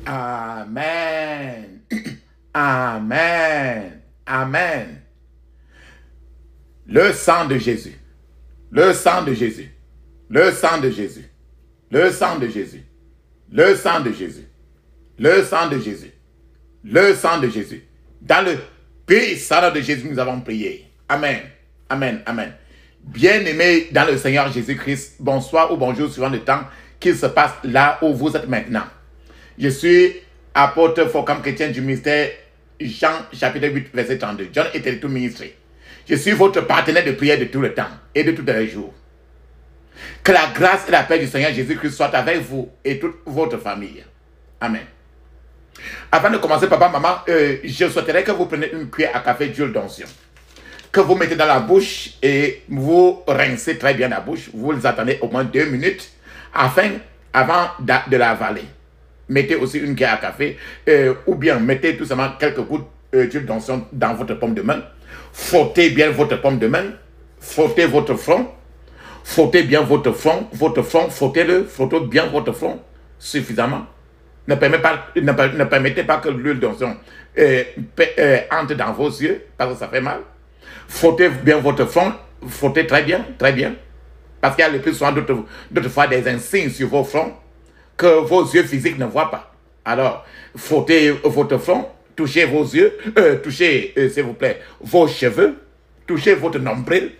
Amen. Amen. Amen. Le sang de Jésus. Le sang de Jésus. Le sang de Jésus. Le sang de Jésus. Le sang de Jésus. Le sang de Jésus. Le sang de Jésus. Dans le puissant de Jésus, nous avons prié. Amen. Amen. Amen. Bien-aimés dans le Seigneur Jésus-Christ, bonsoir ou bonjour suivant le temps qu'il se passe là où vous êtes maintenant. Je suis apôtre Focam chrétien du ministère Jean chapitre 8 verset 32. John était tout ministre. Je suis votre partenaire de prière de tout le temps et de tous les jours. Que la grâce et la paix du Seigneur Jésus-Christ soient avec vous et toute votre famille. Amen. Avant de commencer, papa, maman, je souhaiterais que vous preniez une cuillère à café d'huile d'onction, que vous mettez dans la bouche et vous rincez très bien la bouche. Vous les attendez au moins 2 minutes avant de l'avaler. Mettez aussi une cuillère à café ou bien mettez tout simplement quelques gouttes d'huile d'onction dans votre paume de main. Frottez bien votre paume de main. Frottez votre front. Frottez bien votre front. Frottez-le. Frottez bien votre front suffisamment. Ne permettez pas que l'huile d'onction entre dans vos yeux parce que ça fait mal. Frottez bien votre front. Frottez très bien, très bien. Parce qu'il y a le plus souvent d'autres fois des insignes sur vos fronts que vos yeux physiques ne voient pas. Alors, frottez votre front, touchez vos yeux, touchez, s'il vous plaît, vos cheveux, touchez votre nombril.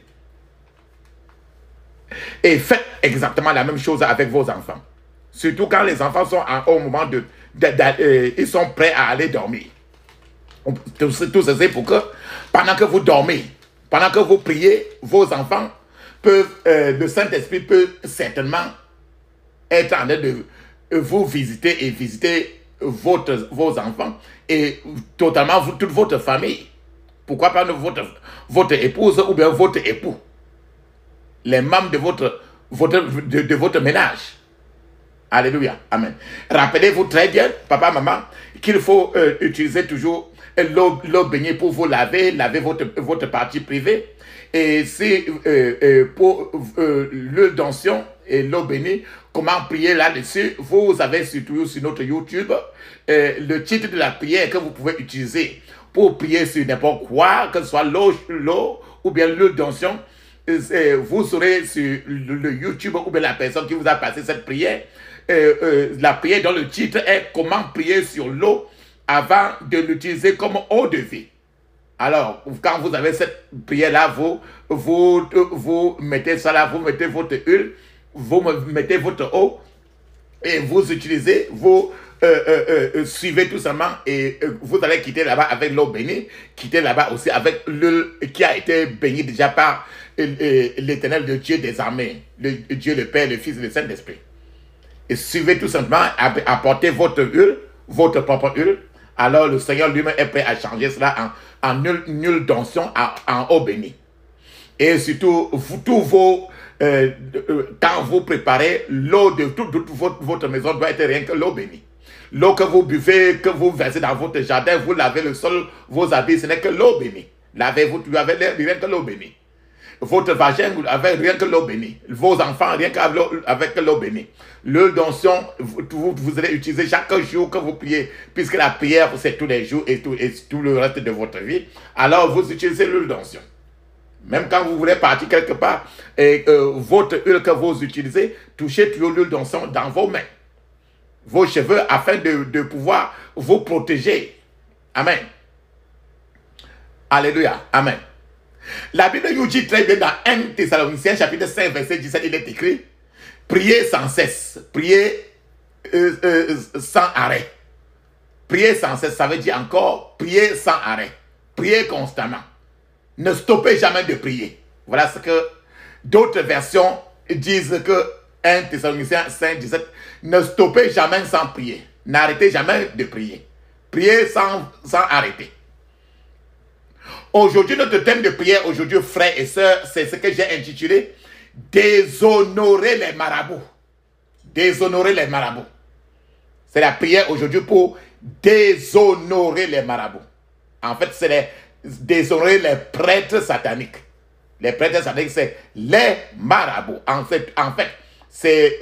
Et faites exactement la même chose avec vos enfants. Surtout quand les enfants sont au moment ils sont prêts à aller dormir. Tout ceci pour que, pendant que vous dormez, pendant que vous priez, vos enfants peuvent, le Saint-Esprit peut certainement être en train de vous visiter et visiter vos enfants et totalement toute votre famille. Pourquoi pas votre épouse ou bien votre époux, les membres de votre ménage. Alléluia. Amen. Rappelez-vous très bien, papa, maman, qu'il faut utiliser toujours l'eau baignée pour vous laver votre partie privée. Et si pour l'huile d'onction et l'eau bénie, comment prier là-dessus, vous avez surtout sur notre YouTube le titre de la prière que vous pouvez utiliser pour prier sur n'importe quoi, que ce soit l'eau ou bien l'huile d'onction. Vous saurez sur le YouTube ou bien la personne qui vous a passé cette prière, la prière dont le titre est comment prier sur l'eau avant de l'utiliser comme eau de vie. Alors, quand vous avez cette prière-là, vous mettez ça là, vous mettez votre huile, vous mettez votre eau et vous utilisez, vous suivez tout simplement et vous allez quitter là-bas avec l'eau bénie, quitter là-bas aussi avec l'huile qui a été bénie déjà par l'Éternel de Dieu des armées, Dieu le Père, le Fils et le Saint-Esprit. Et suivez tout simplement, apportez votre huile, votre propre huile. Alors le Seigneur lui-même est prêt à changer cela en huile d'onction, en eau bénie. Et surtout, quand vous préparez, l'eau de toute votre maison doit être rien que l'eau bénie. L'eau que vous buvez, que vous versez dans votre jardin, vous lavez le sol, vos habits, ce n'est que l'eau bénie. Lavez-vous, vous avez rien que l'eau bénie. Votre vagin, vous avez rien que l'eau bénie. Vos enfants, rien qu'avec l'eau bénie. L'huile d'onction, vous allez utiliser chaque jour que vous priez, puisque la prière, c'est tous les jours et tout le reste de votre vie. Alors, vous utilisez l'huile d'onction. Même quand vous voulez partir quelque part, et votre huile que vous utilisez, touchez toujours l'huile d'onction dans vos mains, vos cheveux, afin de pouvoir vous protéger. Amen. Alléluia. Amen. La Bible nous dit très bien dans 1 Thessaloniciens chapitre 5 verset 17, il est écrit: priez sans cesse, priez sans arrêt. Priez sans cesse, ça veut dire encore priez sans arrêt. Priez constamment. Ne stoppez jamais de prier. Voilà ce que d'autres versions disent que 1 Thessaloniciens 5, 17, ne stoppez jamais sans prier. N'arrêtez jamais de prier. Priez sans arrêter. Aujourd'hui, notre thème de prière, aujourd'hui, frères et sœurs, c'est ce que j'ai intitulé « Déshonorer les marabouts ». Déshonorer les marabouts. C'est la prière aujourd'hui pour déshonorer les marabouts. En fait, c'est déshonorer les prêtres sataniques. Les prêtres sataniques, c'est les marabouts. En fait c'est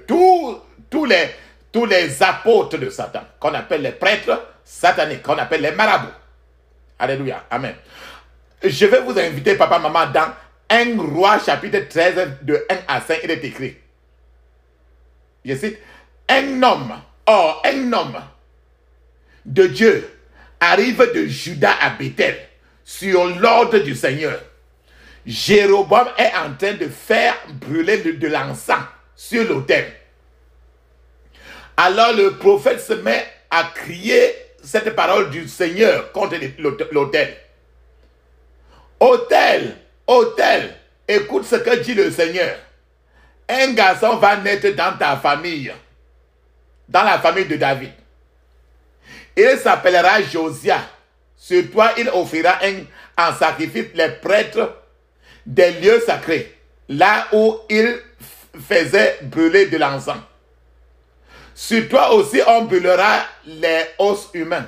tous les apôtres de Satan, qu'on appelle les prêtres sataniques, qu'on appelle les marabouts. Alléluia. Amen. Je vais vous inviter, papa, maman, dans 1 Roi chapitre 13, de 1 à 5, il est écrit. Je cite, un homme de Dieu arrive de Juda à Bethel sur l'ordre du Seigneur. Jéroboam est en train de faire brûler de l'encens sur l'autel. Alors le prophète se met à crier cette parole du Seigneur contre l'autel. Autel, autel, écoute ce que dit le Seigneur. Un garçon va naître dans ta famille, dans la famille de David. Il s'appellera Josia. Sur toi, il offrira en sacrifice les prêtres des lieux sacrés, là où il faisait brûler de l'encens. Sur toi aussi, on brûlera les os humains.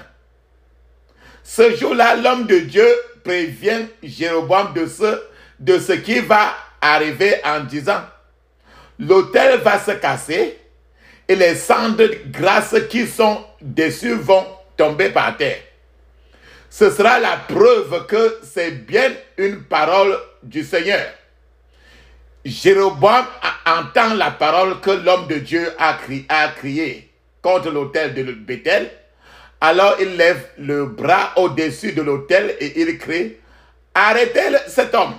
Ce jour-là, l'homme de Dieu prévient Jéroboam de ce qui va arriver en disant, l'autel va se casser et les cendres grasses qui sont dessus vont tomber par terre. Ce sera la preuve que c'est bien une parole du Seigneur. Jéroboam entend la parole que l'homme de Dieu a crié contre l'autel de Bethel. Alors il lève le bras au-dessus de l'autel et il crie, arrêtez cet homme.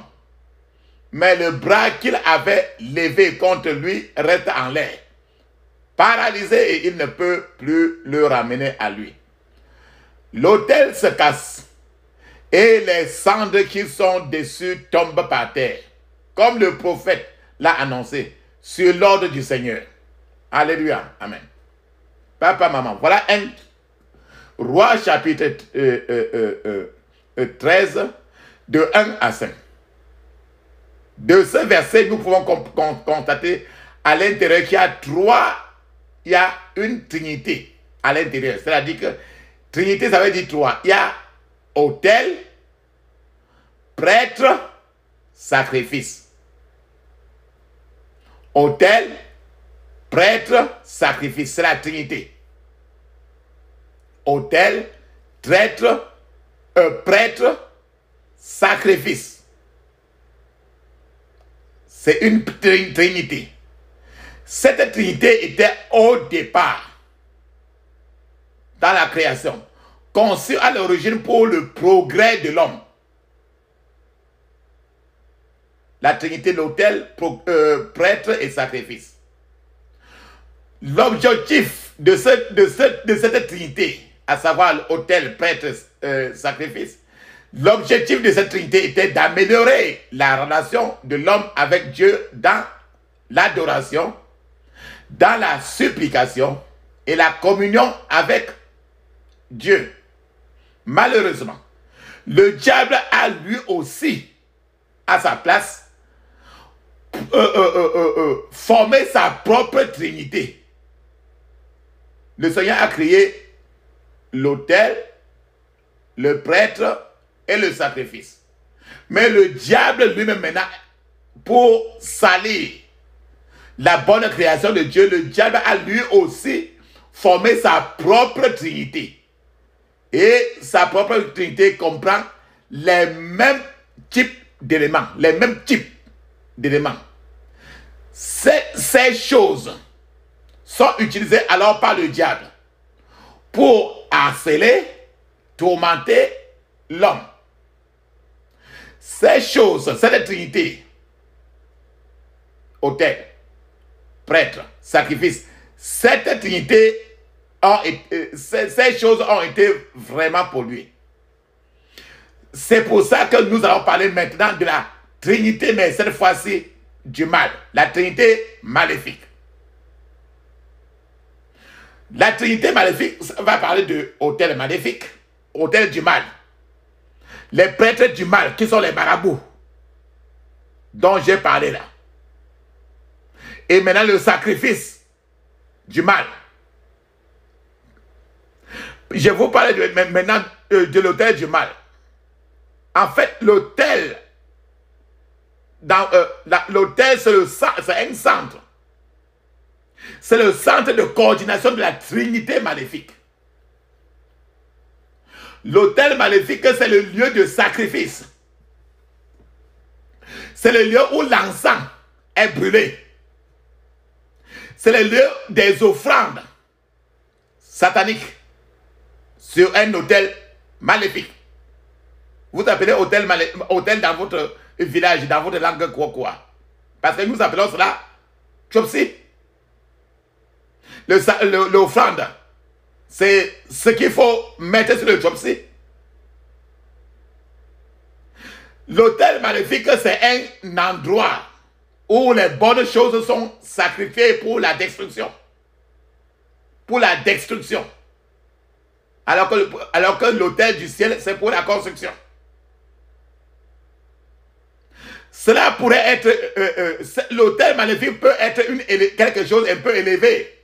Mais le bras qu'il avait levé contre lui reste en l'air, paralysé, et il ne peut plus le ramener à lui. L'autel se casse et les cendres qui sont dessus tombent par terre, comme le prophète l'a annoncé, sur l'ordre du Seigneur. Alléluia. Amen. Papa, maman, voilà 1 Roi chapitre 13, de 1 à 5. De ce verset, nous pouvons constater à l'intérieur qu'il y a une trinité à l'intérieur. C'est-à-dire que trinité, ça veut dire trois. Il y a autel, prêtre, sacrifice. Autel, prêtre, sacrifice. C'est la trinité. Autel, prêtre, sacrifice. C'est une trinité. Cette trinité était au départ, dans la création, conçue à l'origine pour le progrès de l'homme. La trinité, l'autel, prêtre et sacrifice. L'objectif de cette trinité, à savoir l'autel, prêtre, sacrifice, l'objectif de cette trinité était d'améliorer la relation de l'homme avec Dieu dans l'adoration, dans la supplication et la communion avec Dieu. Malheureusement, le diable a lui aussi, à sa place, formé sa propre trinité. Le Seigneur a créé l'autel, le prêtre et le sacrifice. Mais le diable lui-même maintenant, pour salir la bonne création de Dieu, le diable a lui aussi formé sa propre trinité. Et sa propre trinité comprend les mêmes types d'éléments. Les mêmes types d'éléments. Ces choses sont utilisées alors par le diable pour harceler, tourmenter l'homme. Ces choses, cette trinité, autel, prêtre, sacrifice, cette trinité, ces choses ont été vraiment polluées. C'est pour ça que nous allons parler maintenant de la trinité, mais cette fois-ci du mal, la trinité maléfique. La trinité maléfique va parler de autel maléfique, autel du mal. Les prêtres du mal, qui sont les marabouts, dont j'ai parlé là. Et maintenant le sacrifice du mal. Je vous parle maintenant de l'autel du mal. En fait, l'autel l'autel, c'est un centre. C'est le centre de coordination de la Trinité maléfique. L'autel maléfique, c'est le lieu de sacrifice. C'est le lieu où l'encens est brûlé. C'est le lieu des offrandes sataniques sur un autel maléfique. Vous appelez autel dans votre village, dans votre langue quoi. Parce que nous appelons cela chopsi. L'offrande, c'est ce qu'il faut mettre sur le chopsi. L'autel maléfique, c'est un endroit où les bonnes choses sont sacrifiées pour la destruction. Pour la destruction. Alors que l'autel du ciel, c'est pour la construction. Cela pourrait être... l'autel maléfique peut être quelque chose un peu élevé.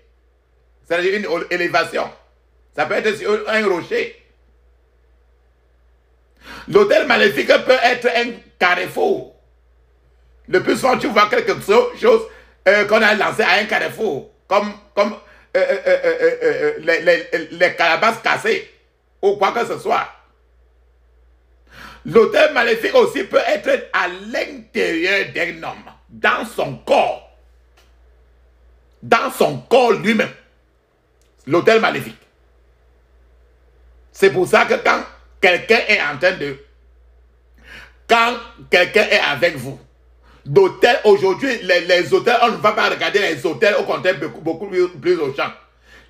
C'est-à-dire une élévation. Ça peut être sur un rocher. L'autel maléfique peut être un carrefour. Le plus souvent, tu vois quelque chose qu'on a lancé à un carrefour. Comme les calabasses cassées. Ou quoi que ce soit. L'autel maléfique aussi peut être à l'intérieur d'un homme. Dans son corps. Dans son corps lui-même. L'autel maléfique. C'est pour ça que quand quelqu'un est en train de... Quand quelqu'un est avec vous, d'hôtel, aujourd'hui, les hôtels, on ne va pas regarder les hôtels, au contraire, beaucoup plus au champ.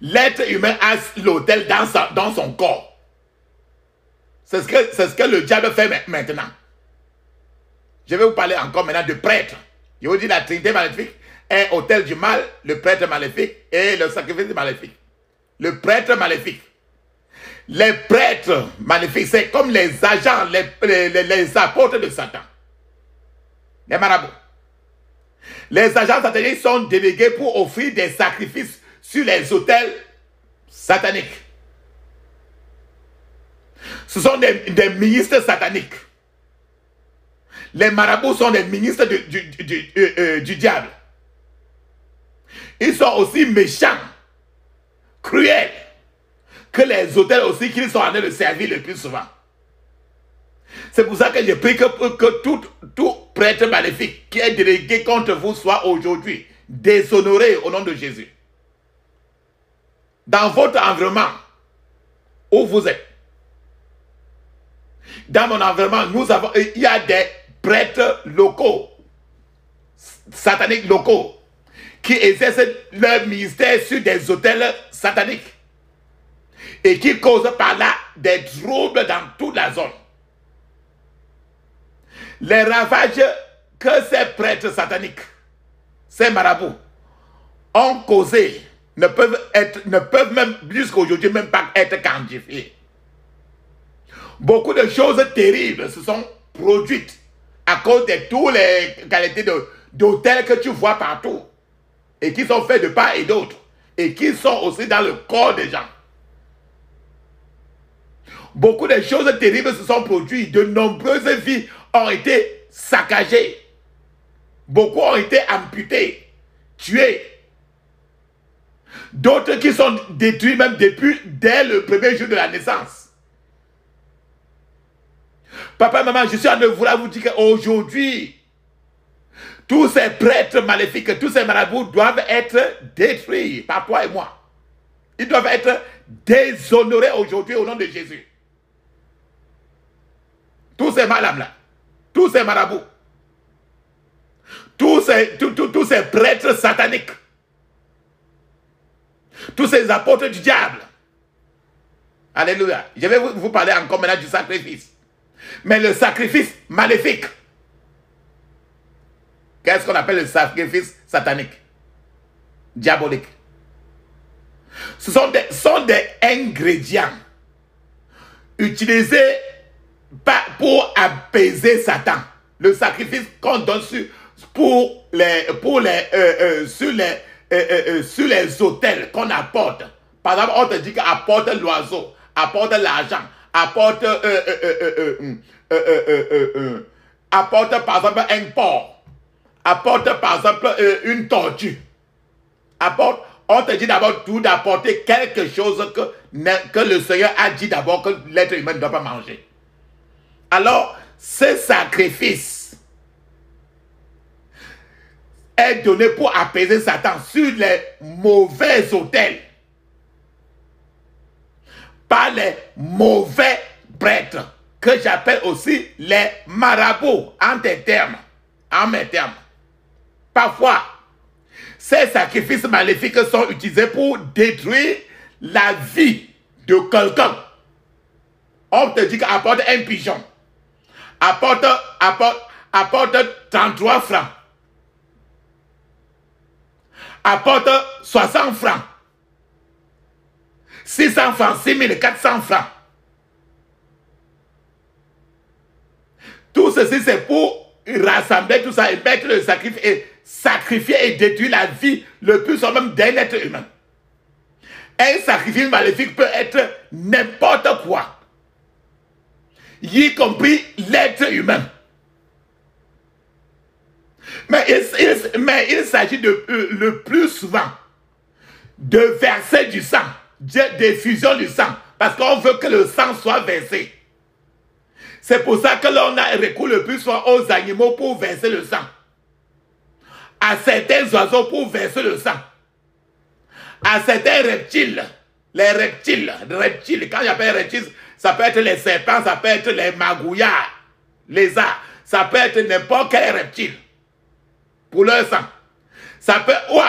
L'être humain a l'hôtel dans son corps. C'est ce que le diable fait maintenant. Je vais vous parler encore maintenant de prêtre. Je vous dis la Trinité maléfique est hôtel du mal, le prêtre maléfique et le sacrifice maléfique. Le prêtre maléfique. Les prêtres maléfiques, c'est comme les agents, les apôtres de Satan. Les marabouts. Les agents sataniques sont délégués pour offrir des sacrifices sur les autels sataniques. Ce sont des ministres sataniques. Les marabouts sont des ministres du diable. Ils sont aussi méchants, cruels, que les autels aussi qu'ils sont en train de servir le plus souvent. C'est pour ça que je prie que tout prêtre maléfique qui est délégué contre vous soit aujourd'hui déshonoré au nom de Jésus. Dans votre environnement où vous êtes. Dans mon environnement, il y a des prêtres locaux, sataniques locaux, qui exercent leur ministère sur des autels sataniques et qui causent par là des troubles dans toute la zone. Les ravages que ces prêtres sataniques, ces marabouts, ont causés ne peuvent même jusqu'à aujourd'hui même pas être quantifiés. Beaucoup de choses terribles se sont produites à cause de toutes les qualités d'hôtels que tu vois partout et qui sont faits de part et d'autre et qui sont aussi dans le corps des gens. Beaucoup de choses terribles se sont produites. De nombreuses vies ont été saccagées. Beaucoup ont été amputés, tués. D'autres qui sont détruits même dès le premier jour de la naissance. Papa, maman, je suis en train de vouloir vous dire qu'aujourd'hui, tous ces prêtres maléfiques, tous ces marabouts doivent être détruits par toi et moi. Ils doivent être déshonorés aujourd'hui au nom de Jésus. Tous ces malades-là, tous ces marabouts, tous ces prêtres sataniques, tous ces apôtres du diable. Alléluia. Je vais vous parler encore maintenant du sacrifice. Mais le sacrifice maléfique, qu'est-ce qu'on appelle le sacrifice satanique, diabolique? Ce sont des ingrédients utilisés pour apaiser Satan. Le sacrifice qu'on donne sur les autels qu'on apporte. Par exemple, on te dit qu'apporte l'oiseau, apporte l'argent, apporte par exemple un porc. apporte par exemple une tortue. On te dit d'abord tout d'apporter quelque chose que le Seigneur a dit d'abord que l'être humain ne doit pas manger. Alors, ce sacrifice est donné pour apaiser Satan sur les mauvais autels par les mauvais prêtres que j'appelle aussi les marabouts en mes termes. Parfois, ces sacrifices maléfiques sont utilisés pour détruire la vie de quelqu'un. On te dit qu'apporte un pigeon. Apporte 33 francs. Apporte 60 francs. 600 francs, 6400 francs. Tout ceci, c'est pour rassembler tout ça et mettre le sacrifice et sacrifier et détruire la vie le plus souvent même d'un être humain. Un sacrifice maléfique peut être n'importe quoi, y compris l'être humain. Mais il s'agit le plus souvent de verser du sang, d'effusion du sang, parce qu'on veut que le sang soit versé. C'est pour ça que l'on a recours le plus souvent aux animaux pour verser le sang, à certains oiseaux pour verser le sang, à certains reptiles, les reptiles, quand j'appelle reptiles, ça peut être les serpents, ça peut être les magouillards, les arts, ça peut être n'importe quel reptile pour leur sang. Ça peut, ou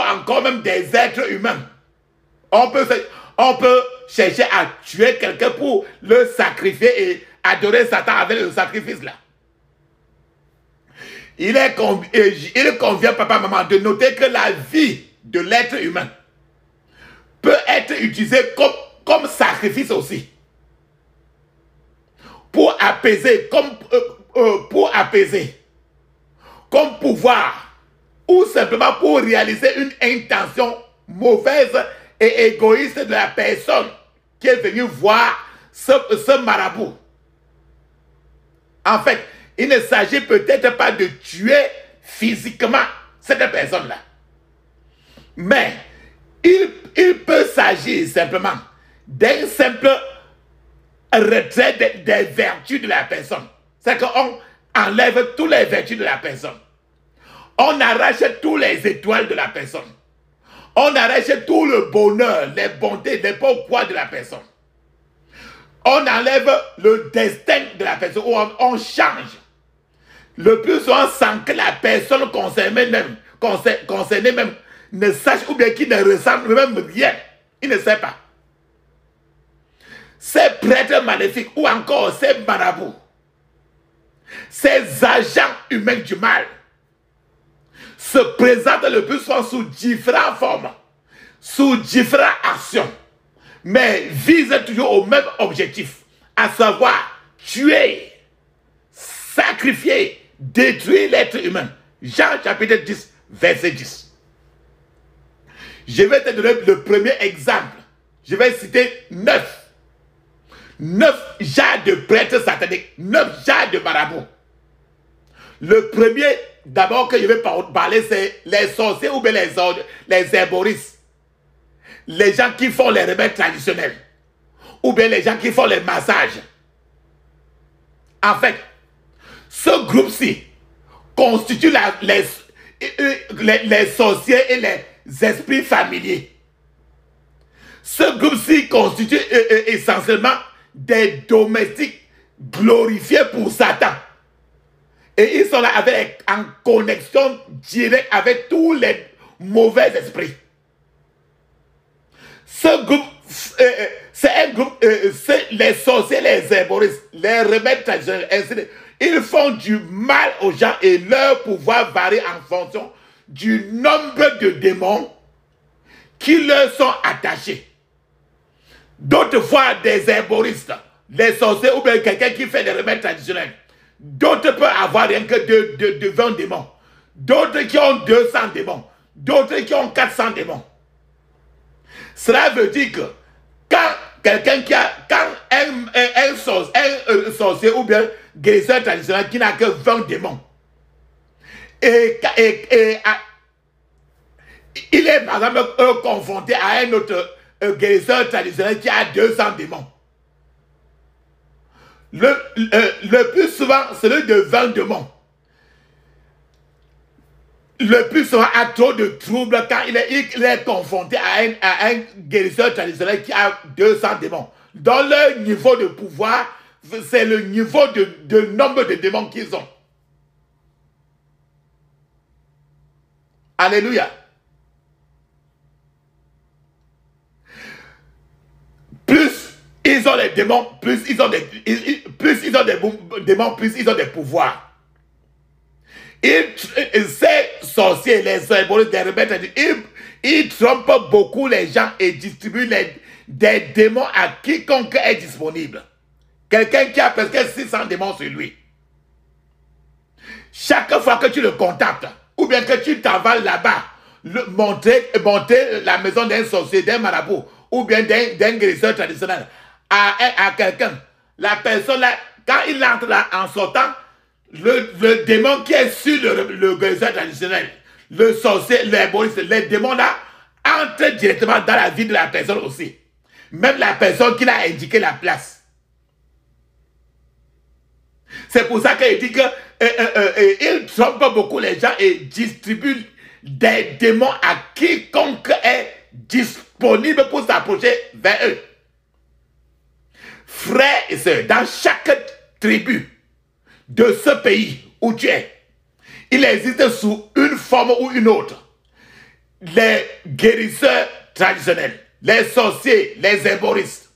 encore même des êtres humains. On peut chercher à tuer quelqu'un pour le sacrifier et adorer Satan avec le sacrifice là. Il convient, papa, maman, de noter que la vie de l'être humain peut être utilisée comme sacrifice aussi. Pour apaiser, comme pouvoir, ou simplement pour réaliser une intention mauvaise et égoïste de la personne qui est venue voir ce marabout. En fait, il ne s'agit peut-être pas de tuer physiquement cette personne-là. Mais il peut s'agir simplement d'un simple retrait des vertus de la personne. C'est qu'on enlève toutes les vertus de la personne. On arrache tous les étoiles de la personne. On arrache tout le bonheur, les bontés, les pourquoi de la personne. On enlève le destin de la personne, ou on change. Le plus souvent sans que la personne concernée même ne sache ou bien qu'il ne ressent même rien. Il ne sait pas. Ces prêtres maléfiques ou encore ces marabouts, ces agents humains du mal se présentent le plus souvent sous différentes formes, sous différentes actions, mais visent toujours au même objectif, à savoir tuer, sacrifier, détruire l'être humain. Jean chapitre 10, verset 10. Je vais te donner le premier exemple. Je vais citer 9 genres de prêtres sataniques, 9 genres de marabouts. Le premier, d'abord, que je vais parler, c'est les sorciers ou bien les herboristes. Les gens qui font les remèdes traditionnels. Ou bien les gens qui font les massages. En fait, ce groupe-ci constitue les sorciers et les esprits familiers. Ce groupe-ci constitue essentiellement des domestiques glorifiés pour Satan. Et ils sont là en connexion directe avec tous les mauvais esprits. Ce groupe, c'est un groupe, les sorciers, les herboristes, les remèdes traditionnels, ils font du mal aux gens et leur pouvoir varie en fonction du nombre de démons qui leur sont attachés. D'autres fois, des herboristes, les sorciers ou bien quelqu'un qui fait des remèdes traditionnels. D'autres peuvent avoir rien que de 20 démons. D'autres qui ont 200 démons. D'autres qui ont 400 démons. Cela veut dire que quand un sorcier ou bien guérisseur traditionnel qui n'a que 20 démons il est par exemple confronté à un autre guérisseur traditionnel qui a 200 démons. Le plus souvent, celui de 20 démons. Le plus souvent a trop de troubles quand il est confronté à un guérisseur traditionnel qui a 200 démons. Dans leur niveau de pouvoir, c'est le niveau de nombre de démons qu'ils ont. Alléluia. Plus ils ont les démons, plus ils ont des démons, plus ils ont des pouvoirs. Ces sorciers, les symboles des rebelles, ils trompent beaucoup les gens et distribuent des démons à quiconque est disponible. Quelqu'un qui a presque 600 démons sur lui. Chaque fois que tu le contactes, ou bien que tu t'en vas là-bas, monter la maison d'un sorcier, d'un marabout, ou bien d'un guérisseur traditionnel, à quelqu'un, la personne là, quand il entre là en sortant, le démon qui est sur le guérisseur traditionnel, le sorcier, les démons là, entrent directement dans la vie de la personne aussi. Même la personne qui l'a indiqué la place. C'est pour ça qu'il dit qu'il trompe beaucoup les gens et distribue des démons à quiconque est disponible pour s'approcher vers eux. Frères et sœurs, dans chaque tribu de ce pays où tu es, il existe sous une forme ou une autre les guérisseurs traditionnels, les sorciers, les herboristes.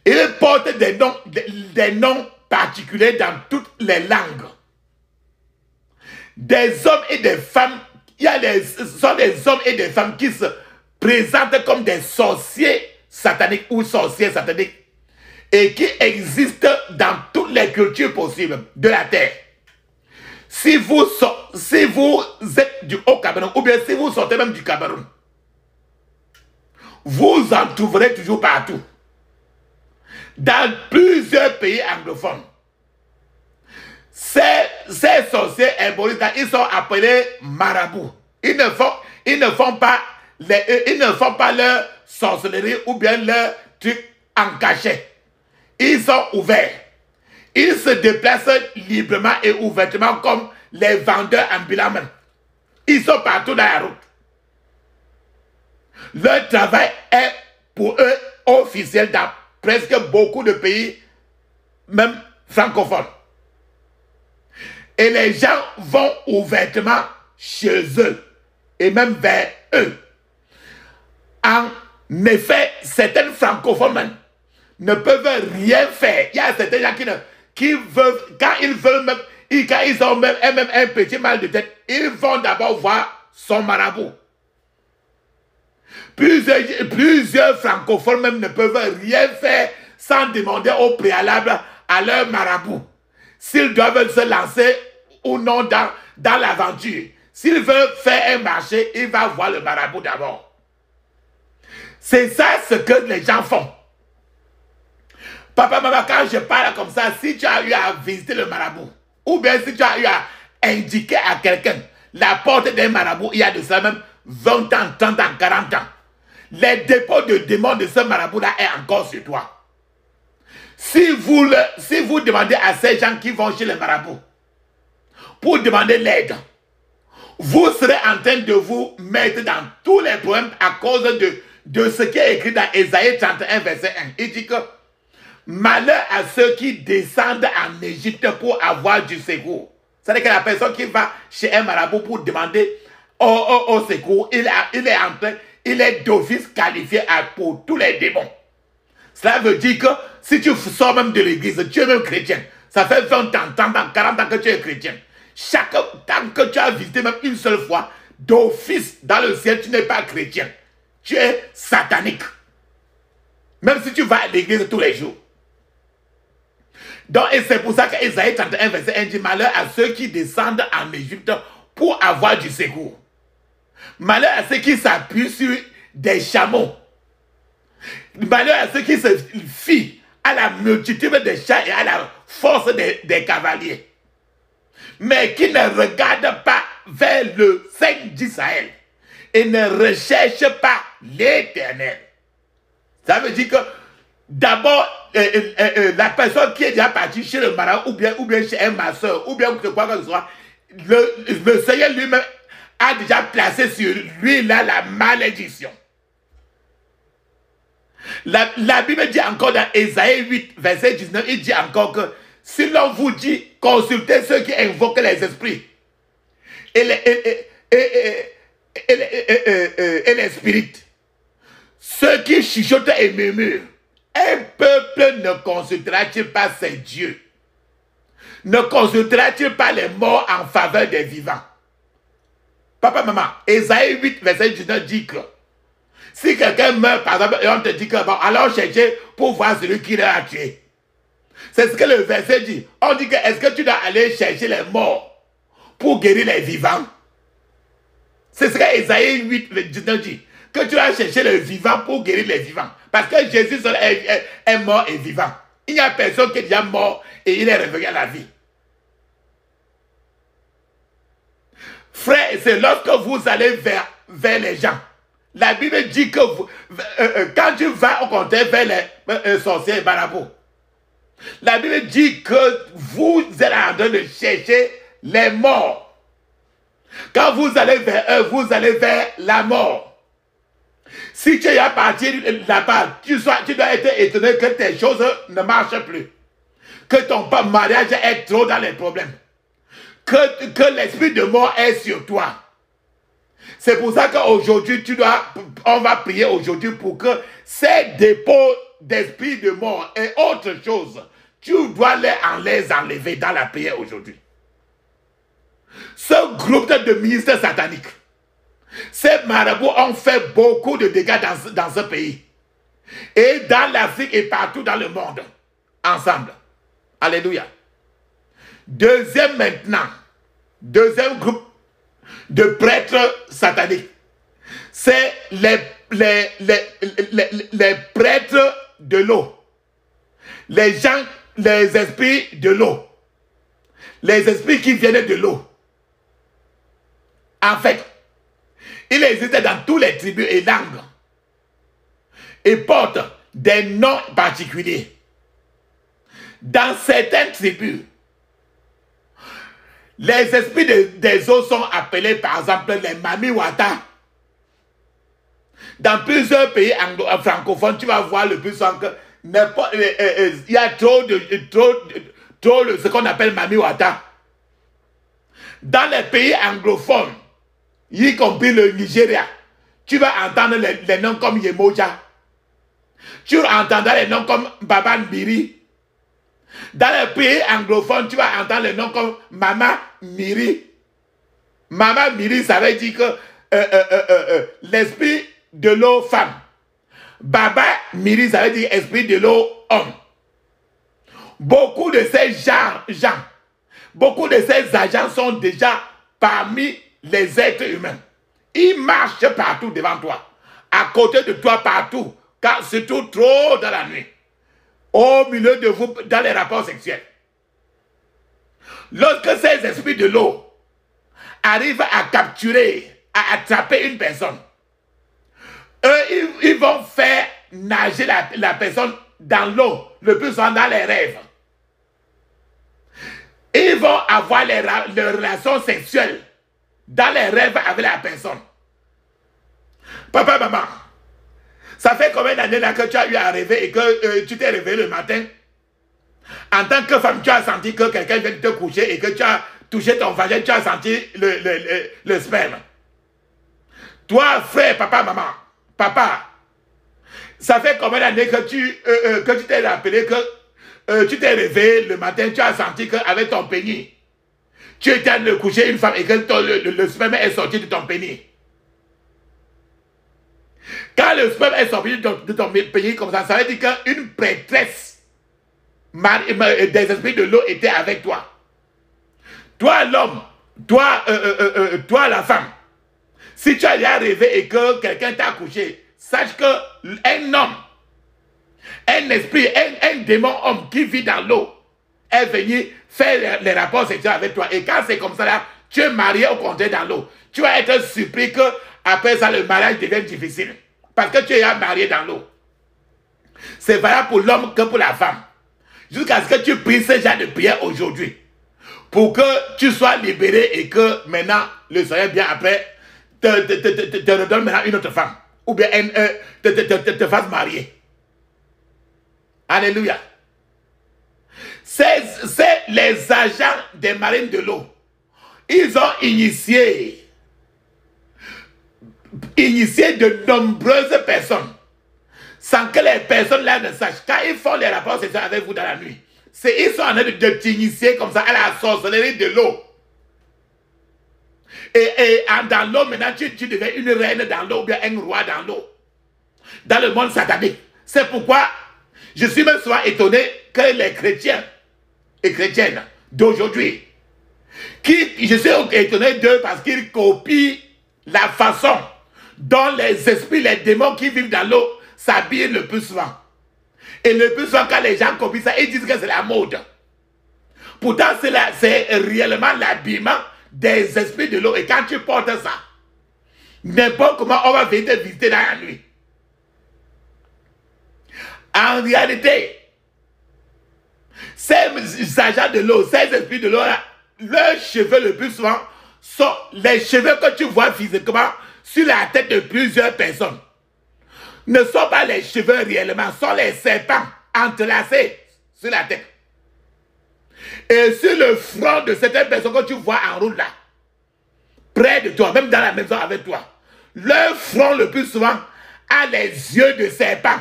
Ils portent des noms particuliers dans toutes les langues. Des hommes et des femmes, sont des hommes et des femmes qui se présentent comme des sorciers sataniques ou sorciers sataniques et qui existent dans toutes les cultures possibles de la terre. Si vous êtes du Haut-Cameroun ou bien si vous sortez même du Cameroun, vous en trouverez toujours partout. Dans plusieurs pays anglophones, ces sorciers herboristes, ils sont appelés marabouts. Ils ne font pas leur sorcellerie ou bien leur truc en cachet. Ils sont ouverts. Ils se déplacent librement et ouvertement comme les vendeurs ambulants. Ils sont partout dans la route. Leur travail est pour eux officiel dans presque beaucoup de pays, même francophones. Et les gens vont ouvertement chez eux et même vers eux. En effet, certaines francophones ne peuvent rien faire. Il y a certains gens qui veulent, quand ils ont même un petit mal de tête, ils vont d'abord voir son marabout. Plusieurs francophones même ne peuvent rien faire sans demander au préalable à leur marabout s'ils doivent se lancer ou non dans l'aventure. S'ils veulent faire un marché, il va voir le marabout d'abord. C'est ça ce que les gens font. Papa, maman, quand je parle comme ça, si tu as eu à visiter le marabout, ou bien si tu as eu à indiquer à quelqu'un la porte d'un marabout, il y a de ça même 20 ans, 30 ans, 40 ans, les dépôts de démons de ce marabout-là est encore sur toi. Si vous demandez à ces gens qui vont chez les marabouts pour demander l'aide, vous serez en train de vous mettre dans tous les problèmes à cause de ce qui est écrit dans Ésaïe 31, verset 1. Il dit que malheur à ceux qui descendent en Égypte pour avoir du secours. C'est-à-dire que la personne qui va chez un marabout pour demander au secours, il est d'office qualifié pour tous les démons. Cela veut dire que si tu sors même de l'église, tu es même chrétien. Ça fait 20 ans, 30 ans, 40 ans que tu es chrétien. Chaque temps que tu as visité même une seule fois, d'office dans le ciel, tu n'es pas chrétien. Tu es satanique. Même si tu vas à l'église tous les jours. Donc, et c'est pour ça qu'Ésaïe 31, verset 1 dit malheur à ceux qui descendent en Égypte pour avoir du secours. Malheur à ceux qui s'appuient sur des chameaux. Malheur à ceux qui se fient à la multitude des chats et à la force des cavaliers. mais qui ne regarde pas vers le Saint d'Israël et ne recherche pas l'Éternel. Ça veut dire que d'abord, la personne qui est déjà partie chez le marabout, ou bien chez un masseur, ou bien quoi que ce soit, le Seigneur lui-même a déjà placé sur lui là la malédiction. La Bible dit encore dans Ésaïe 8, verset 19, il dit encore que si l'on vous dit, consultez ceux qui invoquent les esprits et les spirites, ceux qui chuchotent et murmurent, un peuple ne consultera-t-il pas ses dieux? Ne consultera-t-il pas les morts en faveur des vivants? Papa, maman, Ésaïe 8, verset 19 dit que si quelqu'un meurt, par exemple, et on te dit que bon, alors chercher pour voir celui qui l'a tué. C'est ce que le verset dit. On dit que est-ce que tu dois aller chercher les morts pour guérir les vivants? C'est ce que Ésaïe 8, 19 dit. Que tu dois chercher les vivants pour guérir les vivants. Parce que Jésus seul est mort et vivant. Il n'y a personne qui est déjà mort et il est réveillé à la vie. Frère, c'est lorsque vous allez vers les gens. La Bible dit que quand tu vas au contraire vers les sorciers et marabouts, la Bible dit que vous êtes en train de chercher les morts. Quand vous allez vers eux, vous allez vers la mort. Si tu es à partir là-bas, tu dois être étonné que tes choses ne marchent plus. Que ton mariage est trop dans les problèmes. Que l'esprit de mort est sur toi. C'est pour ça qu'aujourd'hui, on va prier aujourd'hui pour que ces dépôts d'esprit de mort et autre chose, tu dois les enlever dans la prière aujourd'hui. Ce groupe de ministres sataniques, ces marabouts ont fait beaucoup de dégâts dans ce pays. Et dans l'Afrique et partout dans le monde. Ensemble. Alléluia. Deuxième groupe de prêtres sataniques. C'est les prêtres de l'eau. Les esprits de l'eau. Les esprits qui viennent de l'eau. En fait, il existe dans toutes les tribus et langues. Et portent des noms particuliers. Dans certaines tribus, les esprits des eaux sont appelés par exemple les Mamiwata. Dans plusieurs pays francophones, tu vas voir le plus souvent que il y a trop de ce qu'on appelle Mamiwata. Dans les pays anglophones, y compris le Nigeria, tu vas entendre les noms comme Yemoja. Tu entendras les noms comme Baba Mbiri. Dans les pays anglophones, tu vas entendre les noms comme Mama Miri. Mama Miri, ça veut dire que l'esprit de l'eau femme. Baba Miri, ça veut dire esprit de l'eau homme. Beaucoup de ces gens, beaucoup de ces agents sont déjà parmi les êtres humains. Ils marchent partout devant toi, à côté de toi partout, car c'est tout trop dans la nuit. Au milieu de vous, dans les rapports sexuels. Lorsque ces esprits de l'eau arrivent à capturer, à attraper une personne, eux, ils vont faire nager la personne dans l'eau, le plus souvent dans les rêves. Ils vont avoir les relations sexuelles dans les rêves avec la personne. Papa, maman, ça fait combien d'années là que tu as eu à rêver et que tu t'es réveillé le matin? En tant que femme, tu as senti que quelqu'un vient de te coucher et que tu as touché ton vagin, tu as senti le sperme. Toi, frère, papa, maman, papa, ça fait combien d'années que tu t'es rappelé que tu t'es réveillé le matin, tu as senti qu'avec ton pénis, tu étais en train de coucher une femme et que le sperme est sorti de ton pénis. Quand le sperme est sorti de ton pénis comme ça veut dire qu'une prêtresse des esprits de l'eau était avec toi. Toi l'homme, toi la femme, si tu as déjà rêvé et que quelqu'un t'a couché, sache qu'un homme, un esprit, un démon homme qui vit dans l'eau, est venue faire les rapports sexuels avec toi. Et quand c'est comme ça là, tu es marié au contraire dans l'eau. Tu vas être surpris que après ça, le mariage devient difficile. Parce que tu es marié dans l'eau. C'est valable pour l'homme que pour la femme. Jusqu'à ce que tu pries ce genre de prière aujourd'hui. Pour que tu sois libéré et que maintenant, le Seigneur bien après te redonne maintenant une autre femme. Ou bien te fasse marier. Alléluia. C'est les agents des marines de l'eau. Ils ont initié de nombreuses personnes sans que les personnes là ne sachent. Quand ils font les rapports sexuels avec vous dans la nuit, ils sont en train de t'initier comme ça à la sorcellerie de l'eau. Et dans l'eau, maintenant, tu deviens une reine dans l'eau ou bien un roi dans l'eau. Dans le monde satanique. C'est pourquoi je suis même souvent étonné que les chrétiens et chrétiennes d'aujourd'hui, je suis étonné d'eux parce qu'ils copient la façon dont les esprits, les démons qui vivent dans l'eau s'habillent le plus souvent. Et le plus souvent, quand les gens copient ça, ils disent que c'est la mode. Pourtant, c'est réellement l'habillement des esprits de l'eau. Et quand tu portes ça, n'importe comment on va venir te visiter dans la nuit. En réalité, ces agents de l'eau, ces esprits de l'eau, leurs cheveux le plus souvent sont les cheveux que tu vois physiquement sur la tête de plusieurs personnes. Ne sont pas les cheveux réellement, sont les serpents entrelacés sur la tête. Et sur le front de certaines personnes que tu vois en route là, près de toi, même dans la maison avec toi, leur front le plus souvent a les yeux de serpent.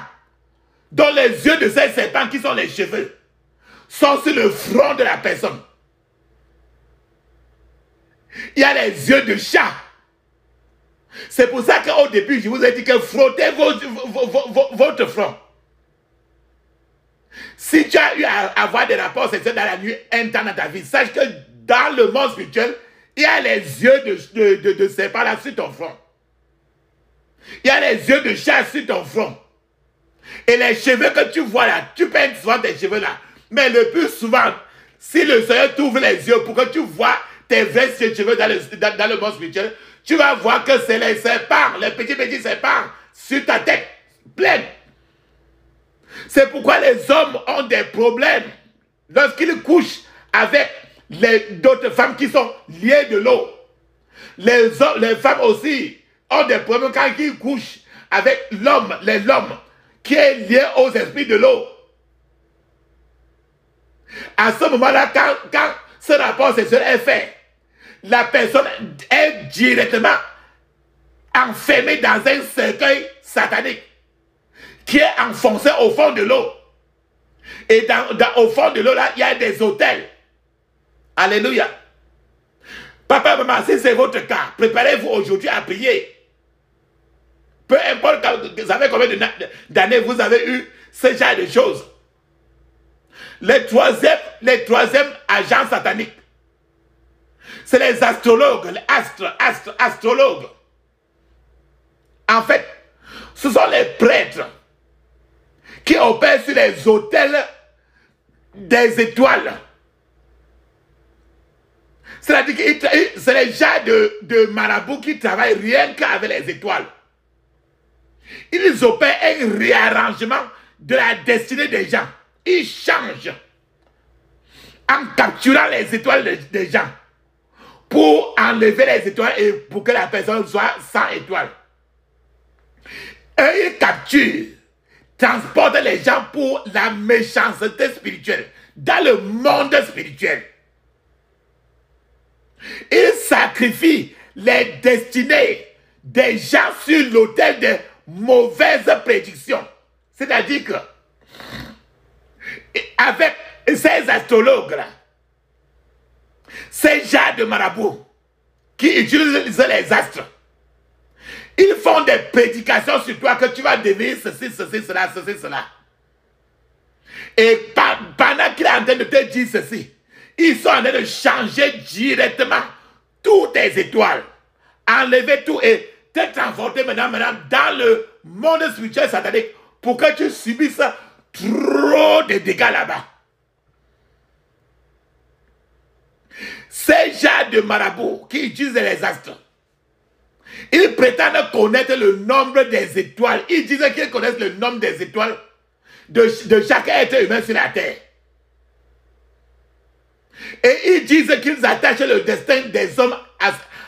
Dont les yeux de ces serpents qui sont les cheveux sont sur le front de la personne. Il y a les yeux de chat. C'est pour ça qu'au début, je vous ai dit que frottez votre front. Si tu as eu à avoir des rapports sexuels dans la nuit un temps dans ta vie, sache que dans le monde spirituel, il y a les yeux de serpent là sur ton front. Il y a les yeux de chat sur ton front. Et les cheveux que tu vois là, tu peins souvent tes cheveux là. Mais le plus souvent, si le Seigneur t'ouvre les yeux pour que tu vois tes vrais cheveux dans le monde spirituel, tu vas voir que c'est les serpents, les petits serpents sur ta tête, pleine. C'est pourquoi les hommes ont des problèmes lorsqu'ils couchent avec d'autres femmes qui sont liées de l'eau. Les femmes aussi ont des problèmes quand ils couchent avec l'homme qui est lié aux esprits de l'eau. À ce moment-là, quand ce rapport sexuel est fait, la personne est directement enfermée dans un cercueil satanique qui est enfoncé au fond de l'eau. Et au fond de l'eau, là, il y a des autels. Alléluia. Papa, maman, si c'est votre cas, préparez-vous aujourd'hui à prier. Peu importe, vous savez combien d'années vous avez eu ce genre de choses. Les troisième agents sataniques, c'est les astrologues, les astrologues. En fait, ce sont les prêtres qui opèrent sur les autels des étoiles. C'est-à-dire que c'est les gens de marabouts qui travaillent rien qu'avec les étoiles. Ils opèrent un réarrangement de la destinée des gens. Ils changent en capturant les étoiles des gens pour enlever les étoiles et pour que la personne soit sans étoiles. Et ils capturent, transportent les gens pour la méchanceté spirituelle dans le monde spirituel. Ils sacrifient les destinées des gens sur l'autel des mauvaises prédictions. C'est-à-dire que avec ces astrologues-là, ces gens de marabouts qui utilisent les astres, ils font des prédications sur toi que tu vas devenir ceci, cela. Et pendant qu'il est en train de te dire ceci, ils sont en train de changer directement toutes tes étoiles, enlever tout et te transporter maintenant dans le monde spirituel satanique pour que tu subisses trop de dégâts là-bas. Ces gens de marabouts qui utilisent les astres, ils prétendent connaître le nombre des étoiles. Ils disent qu'ils connaissent le nombre des étoiles de chaque être humain sur la terre. Et ils disent qu'ils attachent le destin des hommes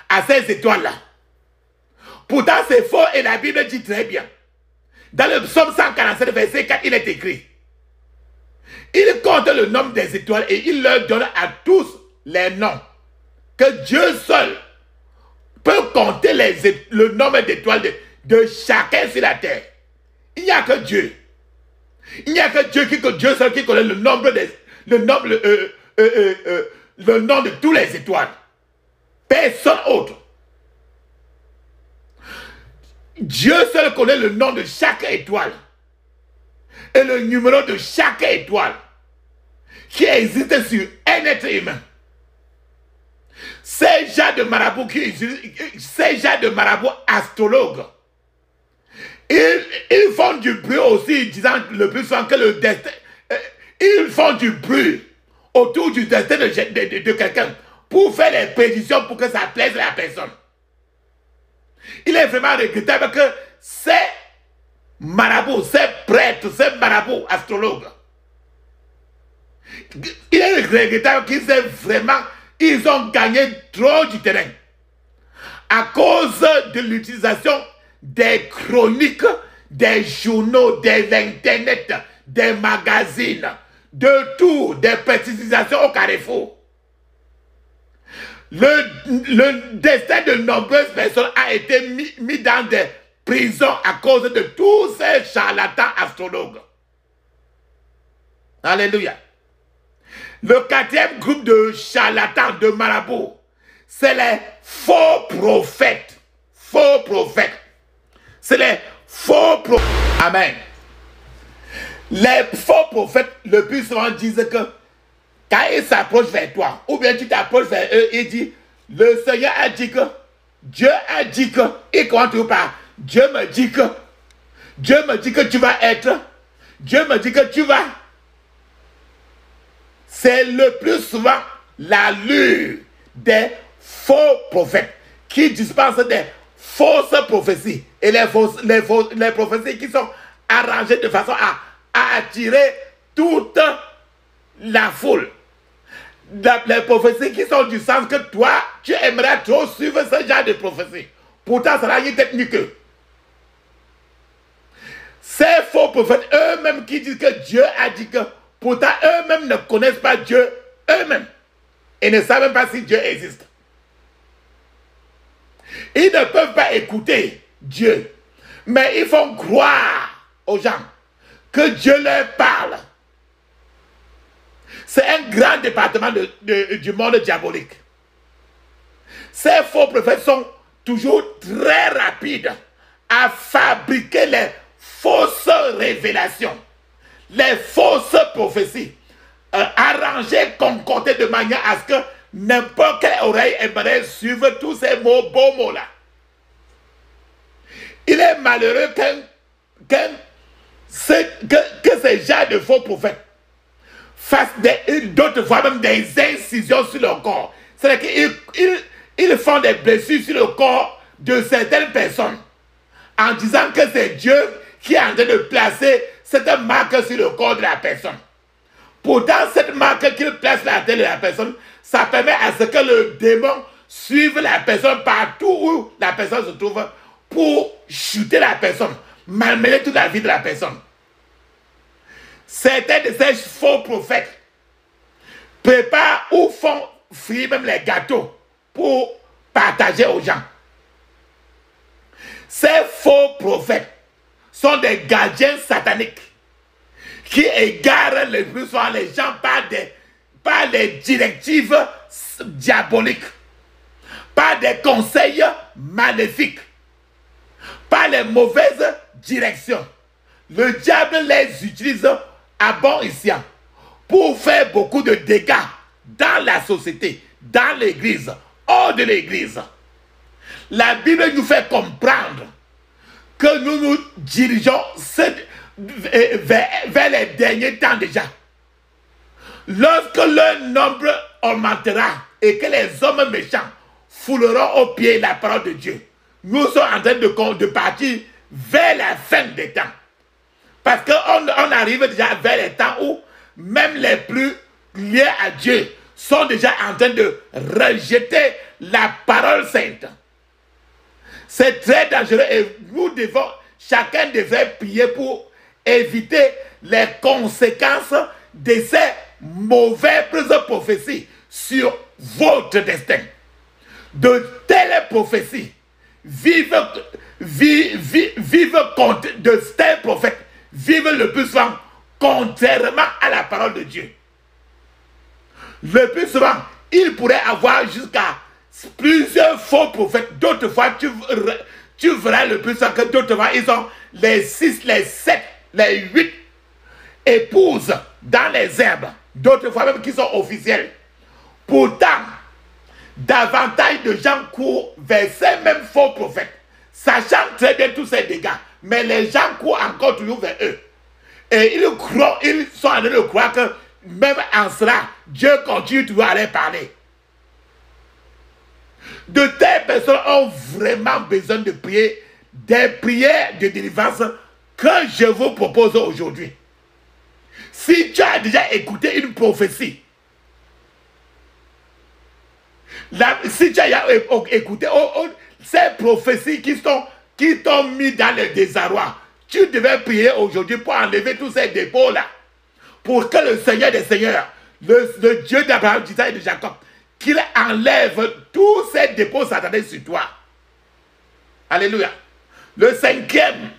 à ces étoiles-là. Pourtant, c'est faux et la Bible dit très bien. Dans le psaume 147, verset 4, il est écrit. Il compte le nombre des étoiles et il leur donne à tous les noms. Que Dieu seul peut compter le nombre d'étoiles de chacun sur la terre. Il n'y a que Dieu. Il n'y a que Dieu seul qui connaît le nom de tous les étoiles. Personne autre. Dieu seul connaît le nom de chaque étoile et le numéro de chaque étoile qui existe sur un être humain. Ces gens de marabouts astrologues, ils font du bruit aussi, disant le plus souvent que le destin, ils font du bruit autour du destin de quelqu'un pour faire des prédictions pour que ça plaise à la personne. Il est vraiment regrettable que ces marabouts, ces prêtres, ces marabouts astrologues, il est regrettable ils ont gagné trop du terrain à cause de l'utilisation des chroniques, des journaux, des internets, des magazines, de tout, des précisations au carrefour. Le destin de nombreuses personnes a été mis dans des prisons à cause de tous ces charlatans astrologues. Alléluia. Le quatrième groupe de charlatans, de marabouts, c'est les faux prophètes. Faux prophètes. C'est les faux prophètes. Amen. Les faux prophètes, le plus souvent, disent que quand ils s'approchent vers toi, ou bien tu t'approches vers eux, ils disent, le Seigneur a dit que, Dieu a dit que, et quand tu parles, Dieu me dit que tu vas être, Dieu me dit que tu vas. C'est le plus souvent l'allure des faux prophètes qui dispensent des fausses prophéties. Et les prophéties qui sont arrangées de façon à attirer toute la foule. Les prophéties qui sont du sens que toi, tu aimerais trop suivre ce genre de prophéties. Pourtant, ça n'a rien d'être ni que. Ces faux prophètes, eux-mêmes qui disent que Dieu a dit que, pourtant eux-mêmes ne connaissent pas Dieu eux-mêmes et ne savent même pas si Dieu existe. Ils ne peuvent pas écouter Dieu, mais ils font croire aux gens que Dieu leur parle. C'est un grand département du monde diabolique. Ces faux prophètes sont toujours très rapides à fabriquer les fausses révélations, les fausses prophéties, arrangées, concoctées de manière à ce que n'importe quelle oreille aimerait suivre tous ces beaux mots-là. Il est malheureux que ces gens de faux prophètes fassent d'autres fois même des incisions sur le corps. C'est-à-dire qu'ils font des blessures sur le corps de certaines personnes en disant que c'est Dieu qui est en train de placer cette marque sur le corps de la personne. Pourtant, cette marque qu'il place sur la tête de la personne, ça permet à ce que le démon suive la personne partout où la personne se trouve pour chuter la personne, malmener toute la vie de la personne. Certains de ces faux prophètes préparent ou font frire même les gâteaux pour partager aux gens. Ces faux prophètes sont des gardiens sataniques qui égarent le plus souvent les gens par les directives diaboliques, par des conseils maléfiques, par les mauvaises directions. Le diable les utilise à bon escient pour faire beaucoup de dégâts dans la société, dans l'église, hors de l'église. La Bible nous fait comprendre que nous nous dirigeons vers les derniers temps déjà. Lorsque le nombre augmentera et que les hommes méchants fouleront au pied la parole de Dieu. Nous sommes en train de partir vers la fin des temps. Parce qu'on arrive déjà vers les temps où même les plus liés à Dieu sont déjà en train de rejeter la parole sainte. C'est très dangereux et nous devons, chacun devrait prier pour éviter les conséquences de ces mauvaises prophéties sur votre destin. De telles prophéties vivent contre de tels prophètes vivent le plus souvent contrairement à la parole de Dieu. Le plus souvent, il pourrait avoir jusqu'à plusieurs faux prophètes. D'autres fois, tu verras le plus souvent que d'autres fois, ils ont les 6, les 7, les 8 épouses dans les herbes. D'autres fois même qui sont officielles. Pourtant, davantage de gens courent vers ces mêmes faux prophètes, sachant très bien tous ces dégâts. Mais les gens courent encore toujours vers eux. Et ils sont en train de croire que même en cela, Dieu continue toujours à leur parler. De telles personnes ont vraiment besoin de prier des prières de délivrance que je vous propose aujourd'hui. Si tu as déjà écouté une prophétie, si tu as écouté ces prophéties qui t'ont mis dans le désarroi, tu devais prier aujourd'hui pour enlever tous ces dépôts-là. Pour que le Seigneur des Seigneurs, le Dieu d'Abraham, d'Isaac et de Jacob, qu'il enlève tous ces dépôts satanés sur toi. Alléluia. Le cinquième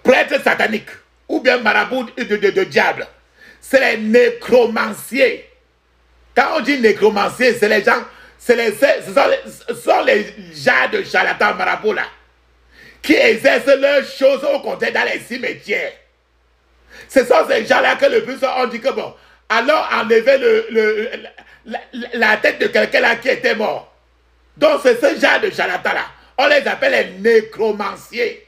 prêtre satanique, ou bien marabout de diable, c'est les nécromanciers. Quand on dit nécromanciers, c'est les gens, ce sont les gens de charlatans marabouts là, qui exercent leurs choses au contraire dans les cimetières. Ce sont ces gens-là que le plus on dit que bon, alors enlever la tête de quelqu'un là qui était mort. Donc c'est ce genre de charlatans-là. On les appelle les nécromanciers.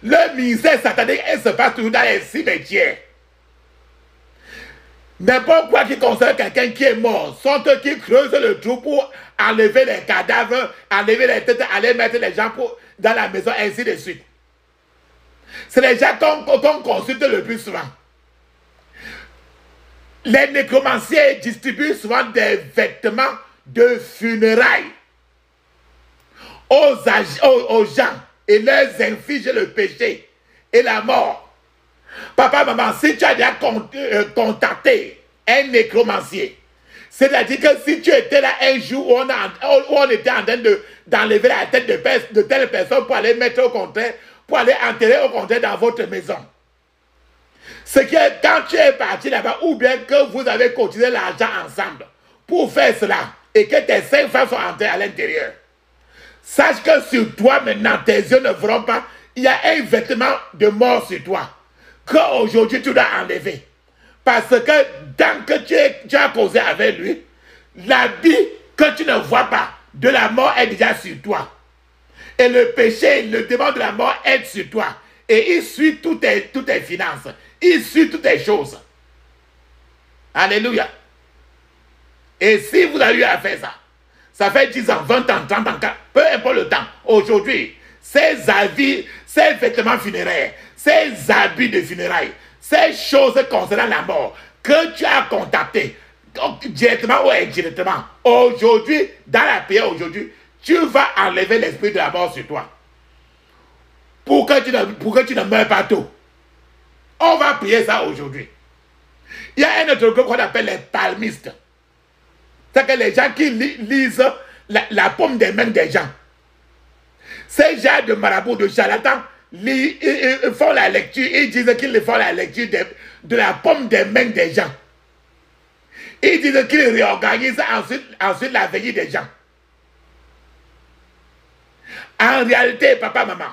Le ministère satanique se passe toujours dans les cimetières. N'importe quoi qui concerne quelqu'un qui est mort, sont eux qui creusent le trou pour enlever les cadavres, enlever les têtes, aller mettre les gens dans la maison, ainsi de suite. C'est les gens qu'on consulte le plus souvent. Les nécromanciers distribuent souvent des vêtements de funérailles aux gens et leur infligent le péché et la mort. Papa, maman, si tu as déjà contacté un nécromancier, c'est-à-dire que si tu étais là un jour où on était en train d'enlever la tête de telle personne pour aller mettre au contraire, pour aller enterrer au contraire dans votre maison. C'est que quand tu es parti là-bas, ou bien que vous avez cotisé l'argent ensemble pour faire cela, et que tes 5 frères sont entrés à l'intérieur, sache que sur toi maintenant, tes yeux ne verront pas, il y a un vêtement de mort sur toi, qu'aujourd'hui tu dois enlever. Parce que tant que tu as causé avec lui, l'habit que tu ne vois pas de la mort est déjà sur toi. Et le péché, le démon de la mort est sur toi. Et il suit toutes tes finances. Il suit toutes tes choses. Alléluia. Et si vous avez eu à faire ça, ça fait 10 ans, 20 ans, 30 ans, peu importe le temps, aujourd'hui, ces vêtements funéraires, ces habits de funérailles, ces choses concernant la mort que tu as contactées, directement ou indirectement, aujourd'hui, dans la prière aujourd'hui, tu vas enlever l'esprit de la mort sur toi. Pour que tu ne meurs pas tôt. On va prier ça aujourd'hui. Il y a un autre groupe qu'on appelle les palmistes. C'est que les gens qui lisent la paume des mains des gens. Ces gens de marabouts, de charlatans, ils font la lecture, ils disent qu'ils font la lecture de la paume des mains des gens. Ils disent qu'ils réorganisent ensuite la veillée des gens. En réalité, papa, maman,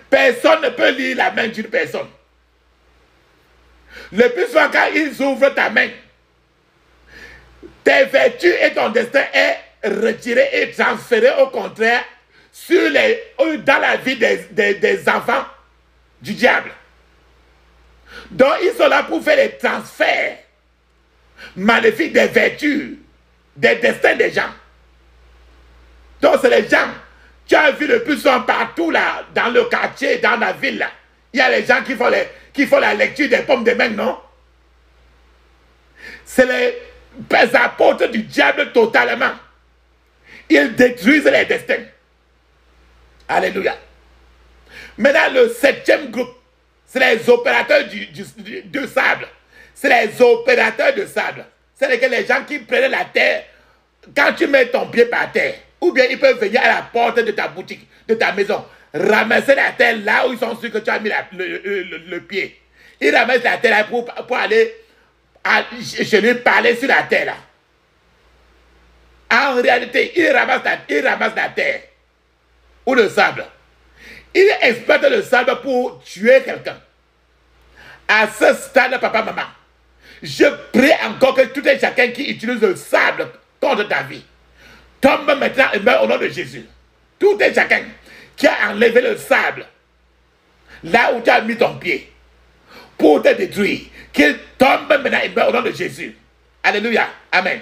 personne ne peut lire la main d'une personne. Le plus souvent, quand ils ouvrent ta main, tes vertus et ton destin est retiré et transféré au contraire dans la vie des enfants du diable. Donc, ils sont là pour faire les transferts maléfiques des vertus, des destins des gens. Donc, c'est les gens. Tu as vu le plus souvent partout là, dans le quartier, dans la ville là. Il y a les gens qui font la lecture des pommes de main, non? C'est les apôtres du diable totalement. Ils détruisent les destins. Alléluia. Maintenant, le 7e groupe, c'est les opérateurs de sable. C'est les opérateurs de sable. C'est les gens qui prennent la terre quand tu mets ton pied par terre. Ou bien ils peuvent venir à la porte de ta boutique, de ta maison, ramasser la terre là où ils sont sûrs que tu as mis le pied. Ils ramassent la terre là pour aller chez lui parler sur la terre là. En réalité, ils ramassent la terre ou le sable. Ils exploitent le sable pour tuer quelqu'un. À ce stade, papa, maman, je prie encore que tout et chacun qui utilise le sable contre ta vie tombe maintenant et meurt au nom de Jésus. Tout et chacun qui a enlevé le sable là où tu as mis ton pied pour te détruire, qu'il tombe maintenant et meurt au nom de Jésus. Alléluia. Amen.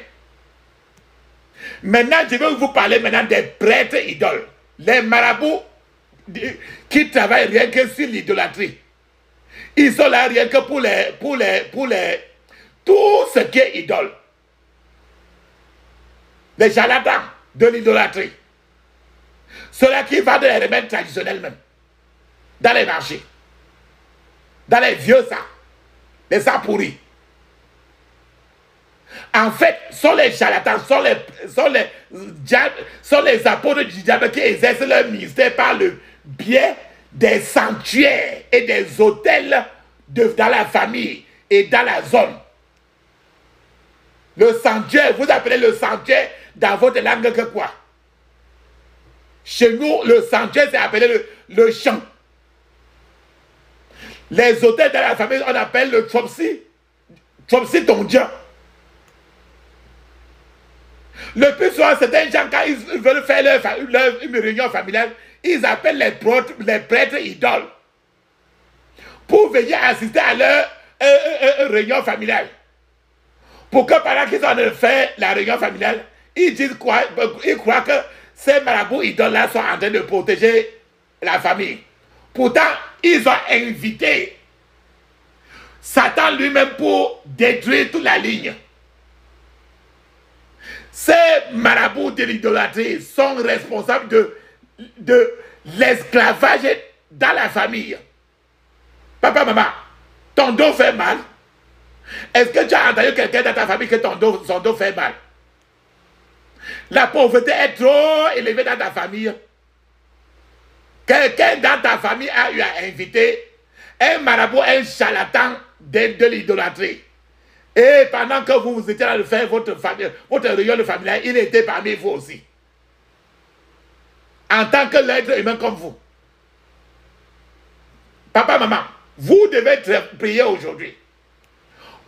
Maintenant, je vais vous parler maintenant des prêtres idoles. Les marabouts qui travaillent rien que sur l'idolâtrie. Ils sont là rien que pour tout ce qui est idole. Les charlatans de l'idolâtrie. Ceux-là qui vendent les remèdes traditionnels même. Dans les marchés. Dans les vieux sacs. Les sacs pourris. En fait, sont les charlatans, sont les apôtres du diable qui exercent leur ministère par le biais des sanctuaires et des hôtels dans la famille et dans la zone. Le sanctuaire, vous appelez le sanctuaire dans votre langue que quoi? Chez nous, le sanctuaire, c'est appelé le champ. Les hôtels dans la famille, on appelle le Tropsy. Tropsy ton Dieu. Le plus souvent, c'est des gens, quand ils veulent faire une réunion familiale, ils appellent les prêtres idoles pour venir assister à leur réunion familiale. Pour que pendant qu'ils sont en train de faire la réunion familiale, ils disent quoi? Ils croient que ces marabouts idoles-là sont en train de protéger la famille. Pourtant, ils ont invité Satan lui-même pour détruire toute la ligne. Ces marabouts de l'idolâtrie sont responsables de l'esclavage dans la famille. Papa, maman, ton dos fait mal. Est-ce que tu as entendu quelqu'un dans ta famille que son dos fait mal? La pauvreté est trop élevée dans ta famille. Quelqu'un dans ta famille a eu à inviter un marabout, un charlatan de l'idolâtrie. Et pendant que vous étiez en train de faire votre réunion de famille, il était parmi vous aussi. En tant que l'être humain comme vous. Papa, maman, vous devez prier aujourd'hui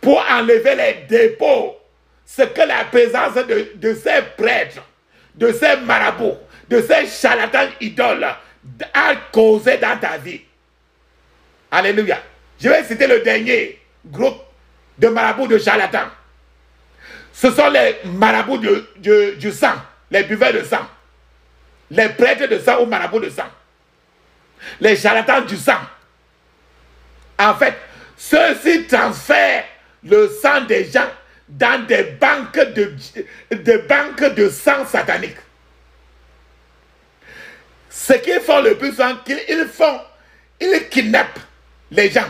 pour enlever les dépôts, ce que la présence de ces prêtres, de ces marabouts, de ces charlatans idoles a causé dans ta vie. Alléluia. Je vais citer le dernier groupe de marabouts de charlatans. Ce sont les marabouts du sang, les buveurs de sang, les prêtres de sang ou marabouts de sang, les charlatans du sang. En fait, ceux-ci transfèrent le sang des gens dans des banques de sang satanique. Ce qu'ils font le plus souvent, ils kidnappent les gens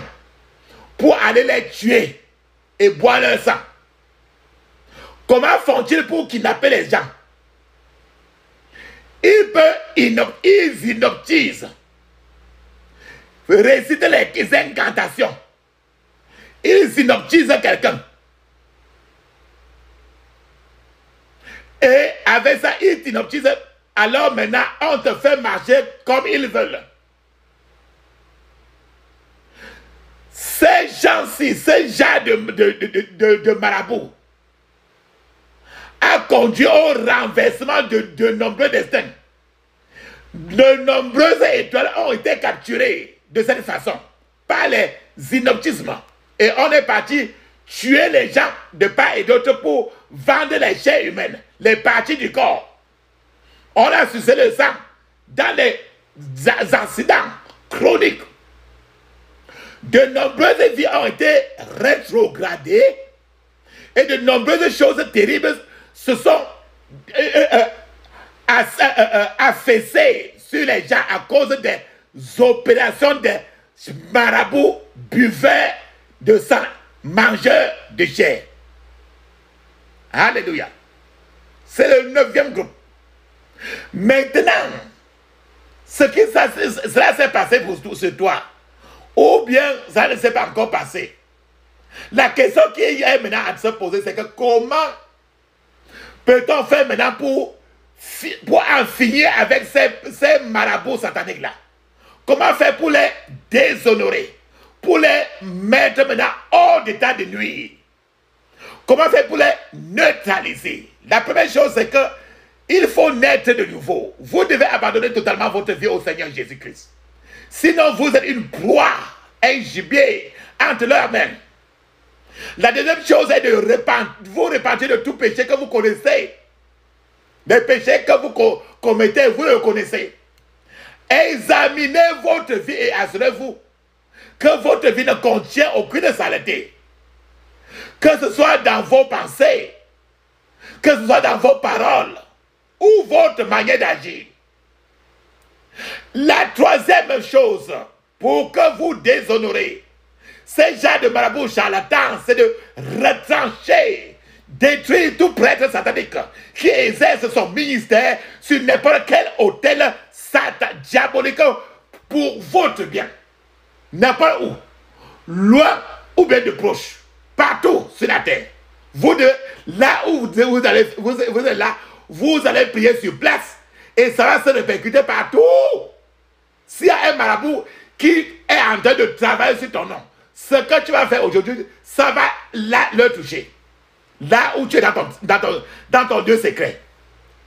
pour aller les tuer et boire leur sang. Comment font-ils pour kidnapper les gens? Ils inoptisent, récitent les incantations. Ils inoptisent quelqu'un. Et avec ça, ils inoptisent. Alors maintenant, on te fait marcher comme ils veulent. Ces gens-ci, ces gens de marabouts, a conduit au renversement de nombreux destins. De nombreuses étoiles ont été capturées de cette façon par les inoptismes. Et on est parti tuer les gens de part et d'autre pour vendre les chairs humaines, les parties du corps. On a sucé le sang dans les accidents chroniques. De nombreuses vies ont été rétrogradées et de nombreuses choses terribles se sont affaissées sur les gens à cause des opérations des marabouts, buveurs de sang, mangeurs de chair. Alléluia. C'est le 9e groupe. Maintenant, cela s'est passé pour ce toi, ou bien ça ne s'est pas encore passé. La question qui est maintenant à se poser, c'est que comment peut-on faire maintenant pour en finir avec ces marabouts sataniques-là? Comment faire pour les déshonorer? Pour les mettre maintenant hors d'état de nuire? Comment faire pour les neutraliser? La première chose, c'est que il faut naître de nouveau. Vous devez abandonner totalement votre vie au Seigneur Jésus-Christ. Sinon, vous êtes une proie, un gibier entre leurs mains. La deuxième chose est de vous repentir de tout péché que vous connaissez. Les péchés que vous commettez, vous le connaissez. Examinez votre vie et assurez-vous que votre vie ne contient aucune saleté. Que ce soit dans vos pensées, que ce soit dans vos paroles, ou votre manière d'agir. La troisième chose, pour que vous déshonorez ces gens de marabouts charlatans, c'est de retrancher, détruire tout prêtre satanique qui exerce son ministère sur n'importe quel autel diabolique pour votre bien. N'importe où, loin ou bien de proche, partout sur la terre. Là où vous allez là, vous allez prier sur place et ça va se répercuter partout. S'il y a un marabout qui est en train de travailler sur ton nom, ce que tu vas faire aujourd'hui, ça va le toucher. Là où tu es dans ton Dieu secret.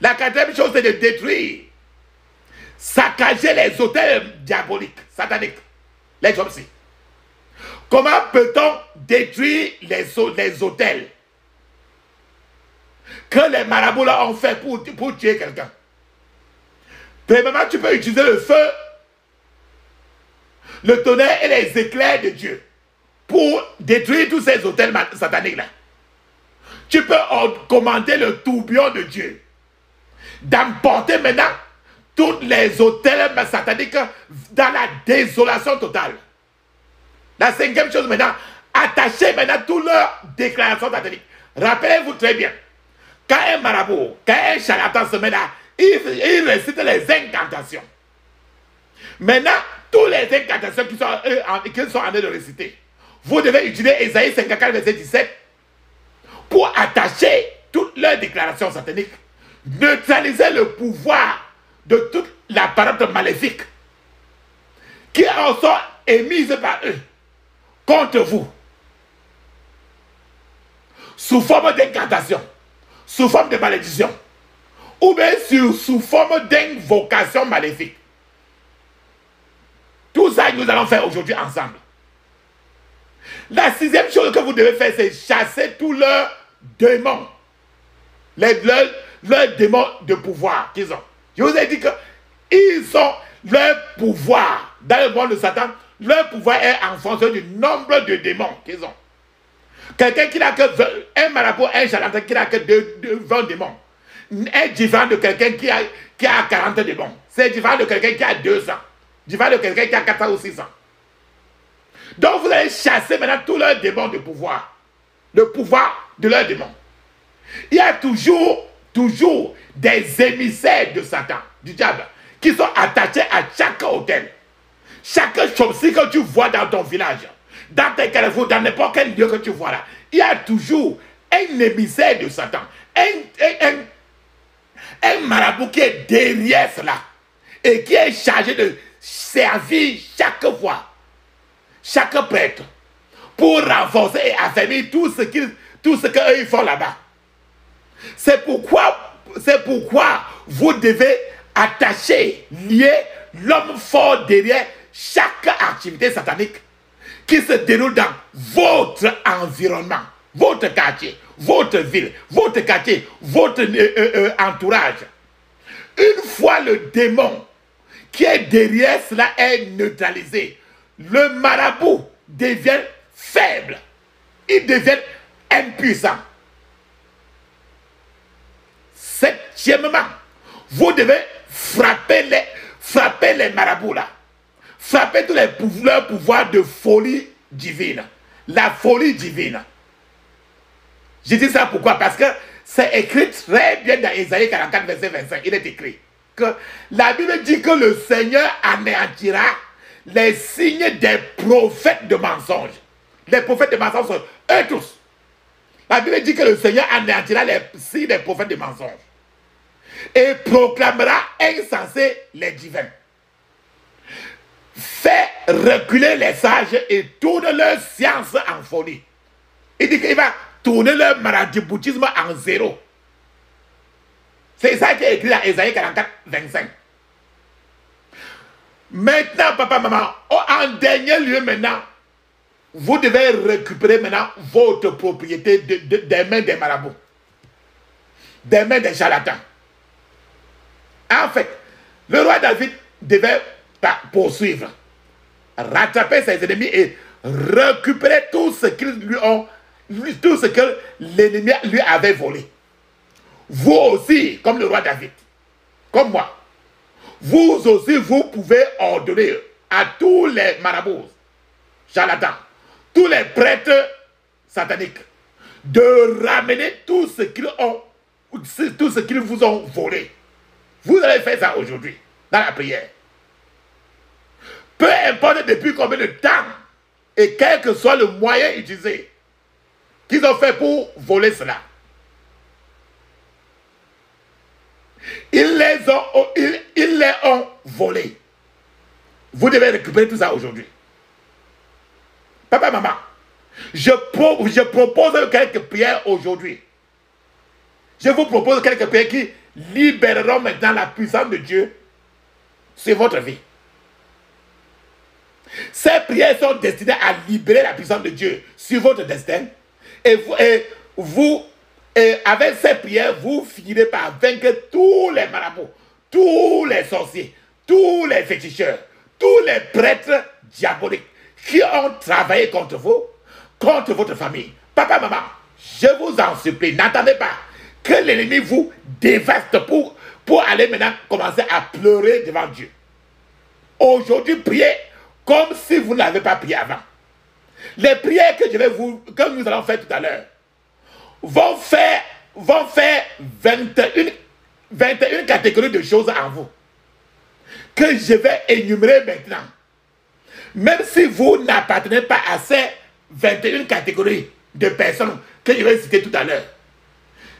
La quatrième chose, c'est de détruire, saccager les autels diaboliques, sataniques, les hommes-ci. Comment peut-on détruire les autels que les marabouts là ont fait pour tuer quelqu'un? Premièrement, tu peux utiliser le feu, le tonnerre et les éclairs de Dieu pour détruire tous ces autels sataniques là. Tu peux commander le tourbillon de Dieu d'emporter maintenant tous les autels sataniques dans la désolation totale. La cinquième chose maintenant, attacher maintenant toutes leurs déclarations sataniques. Rappelez-vous très bien, quand un marabout, quand un charlatan se met là, il récite les incantations. Maintenant, toutes les incantations qu'ils sont en train de réciter, vous devez utiliser Ésaïe 54, verset 17 pour attacher toutes leurs déclarations sataniques, neutraliser le pouvoir de toute la parole maléfique qui en sont émises par eux contre vous, sous forme d'incantation, sous forme de malédiction, ou bien sous forme d'invocation maléfique. Tout ça, nous allons faire aujourd'hui ensemble. La sixième chose que vous devez faire, c'est chasser tous leurs démons. Leurs démons de pouvoir qu'ils ont. Je vous ai dit qu'ils ont leur pouvoir. Dans le monde de Satan, leur pouvoir est en fonction du nombre de démons qu'ils ont. Quelqu'un qui n'a que un marabout, un charlatan qui n'a que 20 démons est différent de quelqu'un qui a 40 démons. C'est différent de quelqu'un qui a 200. Différent de quelqu'un qui a 400 ou 600. Donc vous allez chasser maintenant tous leurs démons de pouvoir. Le pouvoir de leurs démons. Il y a toujours des émissaires de Satan, du diable, qui sont attachés à chaque hôtel. Chaque chose que tu vois dans ton village, dans tes carrefours, dans n'importe quel lieu que tu vois là, il y a toujours un émissaire de Satan. Un marabout qui est derrière cela et qui est chargé de servir chaque fois, chaque prêtre, pour renforcer et affermir tout ce qu'eux ils font là-bas. C'est pourquoi vous devez attacher, lier l'homme fort derrière chaque activité satanique, qui se déroule dans votre environnement, votre quartier, votre ville, votre quartier, votre entourage. Une fois le démon qui est derrière cela est neutralisé, le marabout devient faible. Il devient impuissant. Septièmement, vous devez frapper les marabouts là. Frapper tous leurs pouvoirs de folie divine. La folie divine. Je dis ça pourquoi? Parce que c'est écrit très bien dans Ésaïe 44, verset 25. Il est écrit que la Bible dit que le Seigneur anéantira les signes des prophètes de mensonges. Les prophètes de mensonges sont eux tous. La Bible dit que le Seigneur anéantira les signes des prophètes de mensonges et proclamera insensés les divins. Fait reculer les sages et tourne leur science en folie. Il dit qu'il va tourner leur maraboutisme en zéro. C'est ça qui est écrit dans Ésaïe 44, 25. Maintenant, papa, maman, en dernier lieu maintenant, vous devez récupérer maintenant votre propriété des mains des marabouts, des mains des charlatans. En fait, le roi David devait poursuivre, rattraper ses ennemis et récupérer tout ce qu'ils lui ont, tout ce que l'ennemi lui avait volé. Vous aussi, comme le roi David, comme moi, vous aussi, vous pouvez ordonner à tous les marabouts, charlatans, tous les prêtres sataniques, de ramener tout ce qu'ils vous ont volé. Vous allez faire ça aujourd'hui, dans la prière. Peu importe depuis combien de temps et quel que soit le moyen utilisé qu'ils ont fait pour voler cela. Ils les ont volés. Vous devez récupérer tout ça aujourd'hui. Papa, maman, je propose quelques prières aujourd'hui. Je vous propose quelques prières qui libéreront maintenant la puissance de Dieu sur votre vie. Ces prières sont destinées à libérer la puissance de Dieu sur votre destin. Et avec ces prières, vous finirez par vaincre tous les marabouts, tous les sorciers, tous les féticheurs, tous les prêtres diaboliques qui ont travaillé contre vous, contre votre famille. Papa, maman, je vous en supplie, n'attendez pas que l'ennemi vous dévaste pour aller maintenant commencer à pleurer devant Dieu. Aujourd'hui, priez comme si vous n'avez pas prié avant. Les prières que nous allons faire tout à l'heure vont faire 21 catégories de choses en vous que je vais énumérer maintenant. Même si vous n'appartenez pas à ces 21 catégories de personnes que je vais citer tout à l'heure,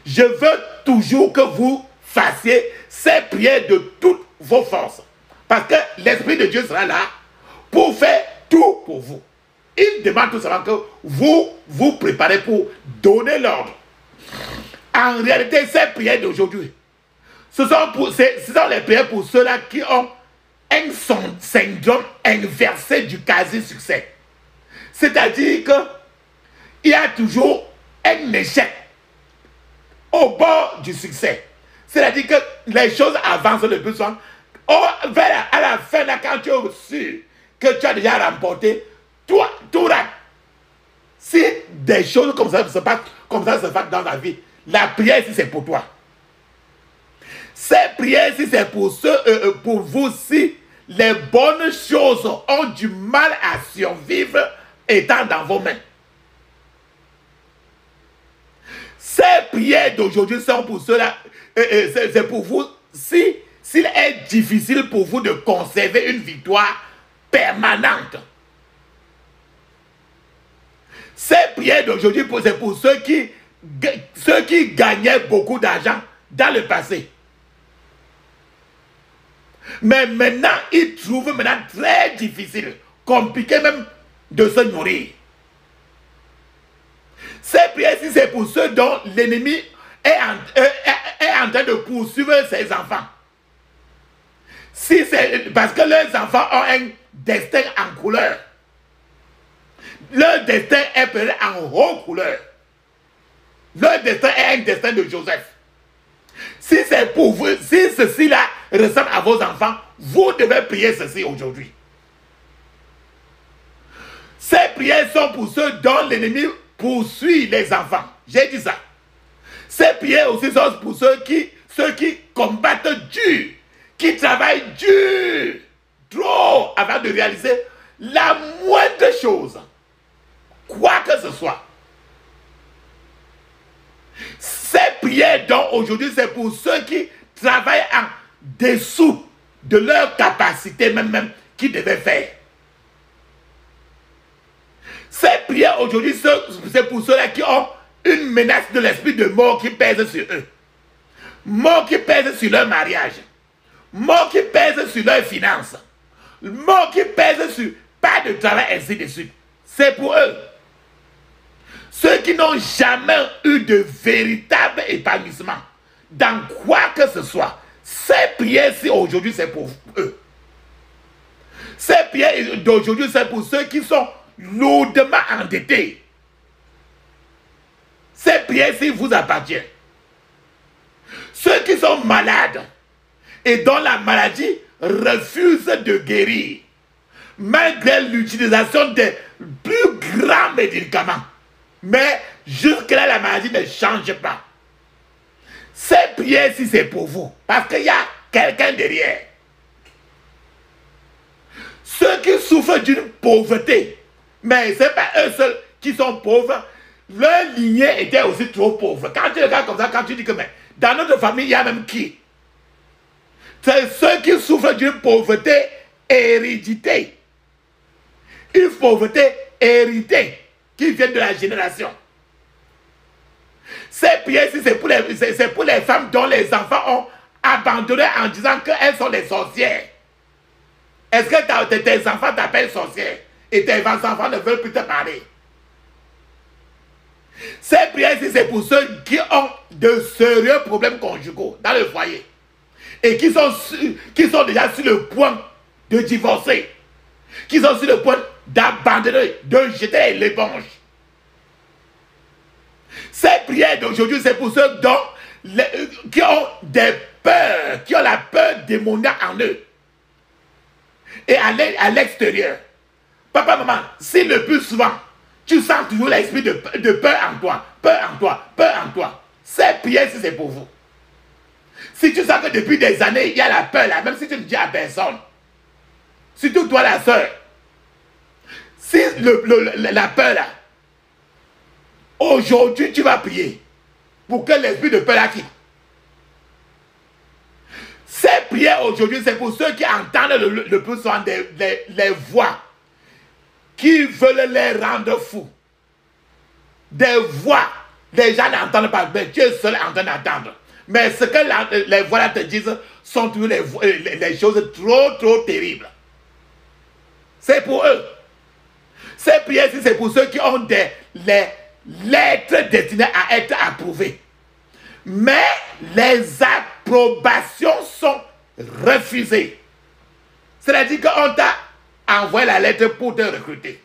je veux toujours que vous fassiez ces prières de toutes vos forces. Parce que l'Esprit de Dieu sera là pour faire tout pour vous. Il demande tout simplement que vous vous préparez pour donner l'ordre. En réalité, ces prières d'aujourd'hui, ce sont les prières pour ceux-là qui ont un syndrome inversé du quasi-succès. C'est-à-dire qu'il y a toujours un échec au bord du succès. C'est-à-dire que les choses avancent le plus souvent. À la fin, là, quand tu es sûr que tu as déjà remporté, tout rate. Si des choses comme ça se passent dans ta vie, la prière, si c'est pour toi. Ces prières, si c'est pour vous, si les bonnes choses ont du mal à survivre étant dans vos mains. Ces prières d'aujourd'hui sont pour ceux-là, c'est pour vous, s'il est difficile pour vous de conserver une victoire permanente. Ces prières d'aujourd'hui, c'est pour ceux qui gagnaient beaucoup d'argent dans le passé. Mais maintenant, ils trouvent très difficile, compliqué même de se nourrir. Ces prières, c'est pour ceux dont l'ennemi est en train de poursuivre ses enfants. Si c'est parce que leurs enfants ont un destin en couleur. Leur destin est peut-être en haute couleur. Leur destin est un destin de Joseph. Si c'est pour vous, si ceci-là ressemble à vos enfants, vous devez prier ceci aujourd'hui. Ces prières sont pour ceux dont l'ennemi poursuit les enfants. J'ai dit ça. Ces prières aussi sont pour ceux qui combattent dur, qui travaillent dur, trop, avant de réaliser la moindre chose, quoi que ce soit. Ces prières, donc aujourd'hui, c'est pour ceux qui travaillent en dessous de leur capacité même qu'ils devaient faire. Ces prières aujourd'hui, c'est pour ceux-là qui ont une menace de l'esprit de mort qui pèse sur eux. Mort qui pèse sur leur mariage. Mort qui pèse sur leurs finances. Mort qui pèse sur pas de travail, ainsi de suite. C'est pour eux. Ceux qui n'ont jamais eu de véritable épanouissement dans quoi que ce soit. Ces prières-ci aujourd'hui, c'est pour eux. Ces prières d'aujourd'hui, c'est pour ceux qui sont lourdement endettés. Ces prières-ci vous appartiennent. Ceux qui sont malades et dont la maladie refuse de guérir, malgré l'utilisation des plus grands médicaments. Mais jusque-là, la maladie ne change pas. Ces prières-ci, c'est pour vous. Parce qu'il y a quelqu'un derrière. Ceux qui souffrent d'une pauvreté, mais ce n'est pas eux seuls qui sont pauvres. Leur lignée était aussi trop pauvre. Quand tu regardes comme ça, quand tu dis que mais, dans notre famille, il y a même qui? C'est ceux qui souffrent d'une pauvreté héréditée. Une pauvreté héritée qui vient de la génération. Ces prières, c'est pour les femmes dont les enfants ont abandonné en disant qu'elles sont des sorcières. Est-ce que tes enfants t'appellent sorcière et tes enfants ne veulent plus te parler? Ces prières, c'est pour ceux qui ont de sérieux problèmes conjugaux dans le foyer et qui sont déjà sur le point de divorcer, qui sont sur le point d'abandonner, de jeter l'éponge. Ces prières d'aujourd'hui, c'est pour ceux qui ont des peurs, qui ont la peur démoniaque en eux et à l'extérieur. Papa, maman, si le plus souvent, tu sens toujours l'esprit de peur en toi, peur en toi, peur en toi. Ces prières, c'est pour vous. Si tu sens que depuis des années, il y a la peur là, même si tu ne dis à personne, surtout toi la soeur, si la peur là, aujourd'hui tu vas prier pour que l'esprit de peur là quitte. Ces prières aujourd'hui, c'est pour ceux qui entendent le plus souvent les voix qui veulent les rendre fous. Des voix, les gens n'entendent pas, mais Dieu seul est en train d'entendre. Mais ce que les voix là te disent sont toujours les choses trop terribles. C'est pour eux. Ces prières, c'est pour ceux qui ont les lettres destinées à être approuvées. Mais les approbations sont refusées. C'est-à-dire qu'on t'a envoyé la lettre pour te recruter.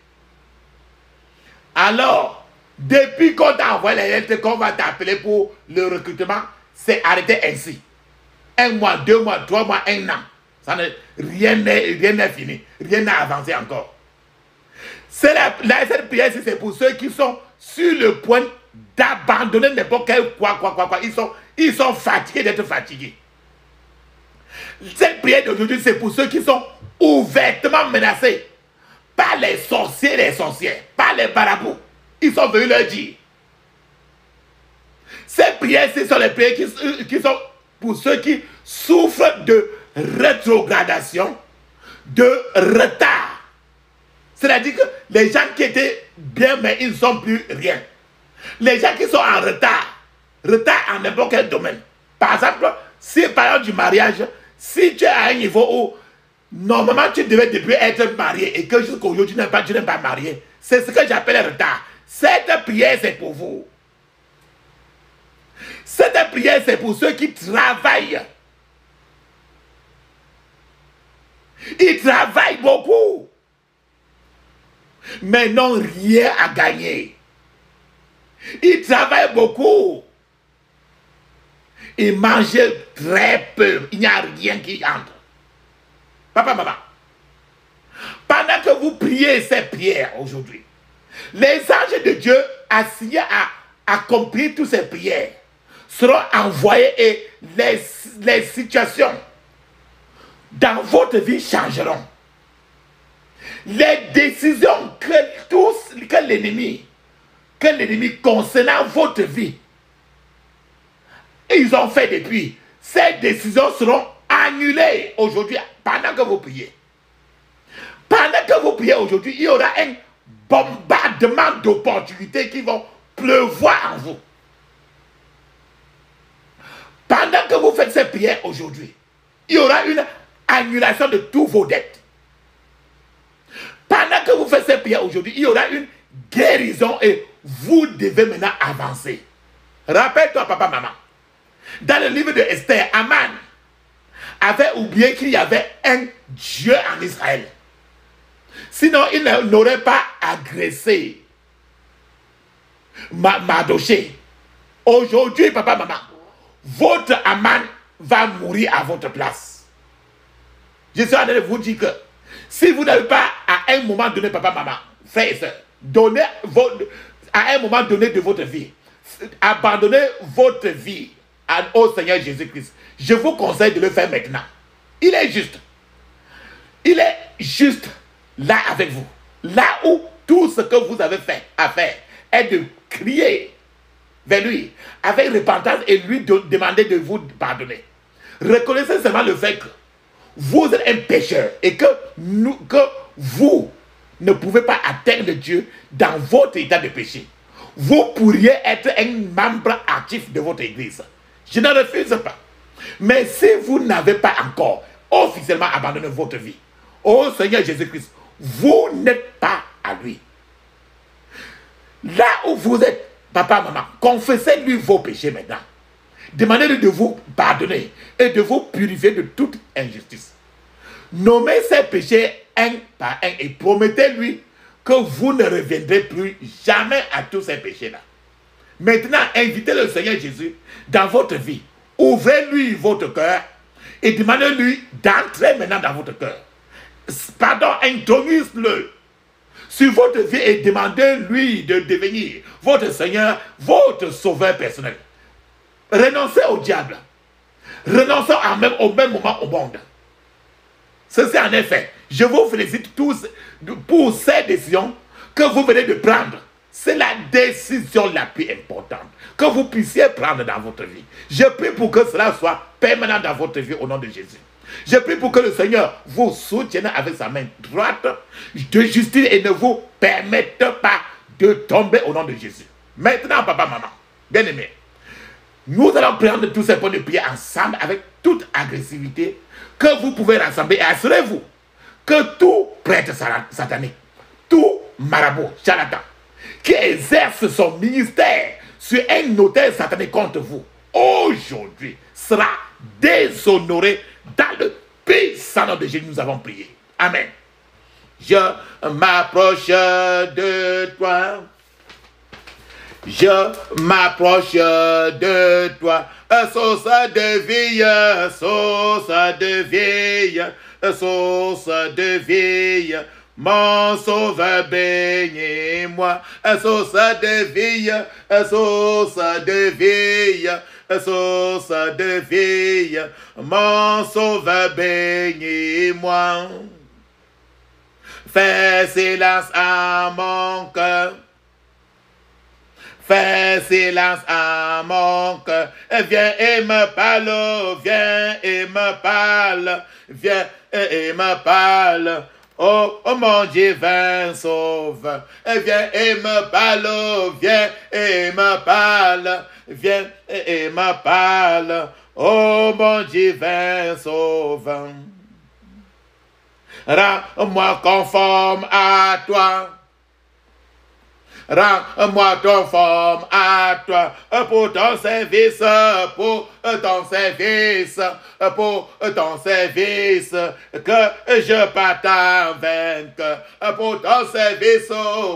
Alors, depuis qu'on t'a envoyé la lettre qu'on va t'appeler pour le recrutement, c'est arrêté ainsi. 1 mois, 2 mois, 3 mois, 1 an. Rien n'est fini. Rien n'a avancé encore. Cette prière, c'est pour ceux qui sont sur le point d'abandonner n'importe quel quoi. Ils sont fatigués d'être fatigués. Cette prière d'aujourd'hui, c'est pour ceux qui sont ouvertement menacés par les sorciers et les sorcières, par les marabouts. Ils sont venus leur dire. Ces prières, ce sont les prières qui sont pour ceux qui souffrent de rétrogradation, de retard. C'est-à-dire que les gens qui étaient bien, mais ils ne sont plus rien. Les gens qui sont en retard en n'importe quel domaine. Par exemple, si par exemple du mariage, si tu es à un niveau où normalement tu devais depuis être marié et que jusqu'aujourd'hui tu n'es pas marié, c'est ce que j'appelle retard. Cette prière, c'est pour vous. Cette prière, c'est pour ceux qui travaillent. Ils travaillent beaucoup. mais n'ont rien à gagner. Ils travaillent beaucoup. Ils mangent très peu. Il n'y a rien qui entre. Papa, maman, pendant que vous priez ces prières aujourd'hui, les anges de Dieu assignés à accomplir toutes ces prières seront envoyés et les situations dans votre vie changeront. Les décisions que l'ennemi concernant votre vie, ils ont fait depuis, ces décisions seront annulées aujourd'hui pendant que vous priez. Pendant que vous priez aujourd'hui, il y aura un bombardement d'opportunités qui vont pleuvoir en vous. Pendant que vous faites ces prières aujourd'hui, il y aura une annulation de tous vos dettes. Pendant que vous faites ces prières aujourd'hui, il y aura une guérison et vous devez maintenant avancer. Rappelle-toi, papa, maman, dans le livre de Esther, Aman avait oublié qu'il y avait un Dieu en Israël. Sinon, il n'aurait pas agressé Mardochée. Aujourd'hui, papa, maman, votre Aman va mourir à votre place. Je suis en train de vous dire que si vous n'avez pas à un moment donné, papa, maman, frères et sœurs, à un moment donné de votre vie, abandonnez votre vie au Seigneur Jésus-Christ. Je vous conseille de le faire maintenant. Il est juste. Il est juste là avec vous. Là où tout ce que vous avez fait à faire est de crier vers lui avec repentance et lui demander de vous pardonner. Reconnaissez seulement le fait que vous êtes un pécheur et que vous ne pouvez pas atteindre Dieu dans votre état de péché. Vous pourriez être un membre actif de votre église. Je ne refuse pas. Mais si vous n'avez pas encore officiellement abandonné votre vie au Seigneur Jésus-Christ, vous n'êtes pas à lui. Là où vous êtes, papa, maman, confessez-lui vos péchés maintenant. Demandez-lui de vous pardonner et de vous purifier de toute injustice. Nommez ces péchés un par un et promettez-lui que vous ne reviendrez plus jamais à tous ces péchés-là. Maintenant, invitez le Seigneur Jésus dans votre vie. Ouvrez-lui votre cœur et demandez-lui d'entrer maintenant dans votre cœur. Pardon, introduisez-le sur votre vie et demandez-lui de devenir votre Seigneur, votre sauveur personnel. Renoncez au diable. Renoncez au même moment au monde. Ceci en effet, je vous félicite tous pour ces décisions que vous venez de prendre. C'est la décision la plus importante que vous puissiez prendre dans votre vie. Je prie pour que cela soit permanent dans votre vie au nom de Jésus. Je prie pour que le Seigneur vous soutienne avec sa main droite de justice et ne vous permette pas de tomber au nom de Jésus. Maintenant, papa, maman, bien-aimés, nous allons prendre tous ces points de prière ensemble avec toute agressivité que vous pouvez rassembler. Et assurez-vous que tout prêtre satanique, tout marabout, charlatan, qui exerce son ministère sur un autel satanique contre vous, aujourd'hui sera déshonoré dans le puissant nom de Jésus. Nous avons prié. Amen. Je m'approche de toi. Je m'approche de toi, source de vie, source de vie, source de vie, mon sauveur bénis-moi, source de vie, source de vie, source de vie, mon sauveur bénis-moi. Fais silence à mon cœur. Fais silence à mon cœur, viens et me parle, viens et me parle, viens et me parle. Oh, oh mon divin sauveur, viens et me parle, viens et me parle, viens et me parle. Oh mon divin sauveur, rends-moi conforme à toi. rends-moi conforme à toi pour ton service, pour ton service, pour ton service, que je partage vaincre, pour ton service,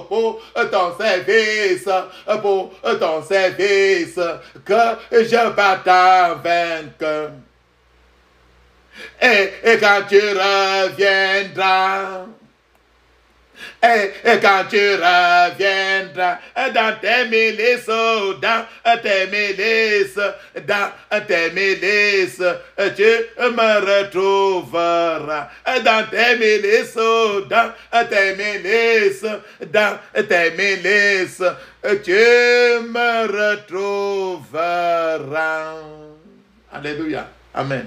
pour ton service, pour ton service, que je partage vaincre. Et quand tu reviendras, et quand tu reviendras dans tes milices, dans tes milices, tu me retrouveras dans tes milices, dans tes milices, tu me retrouveras. Alléluia. Amen.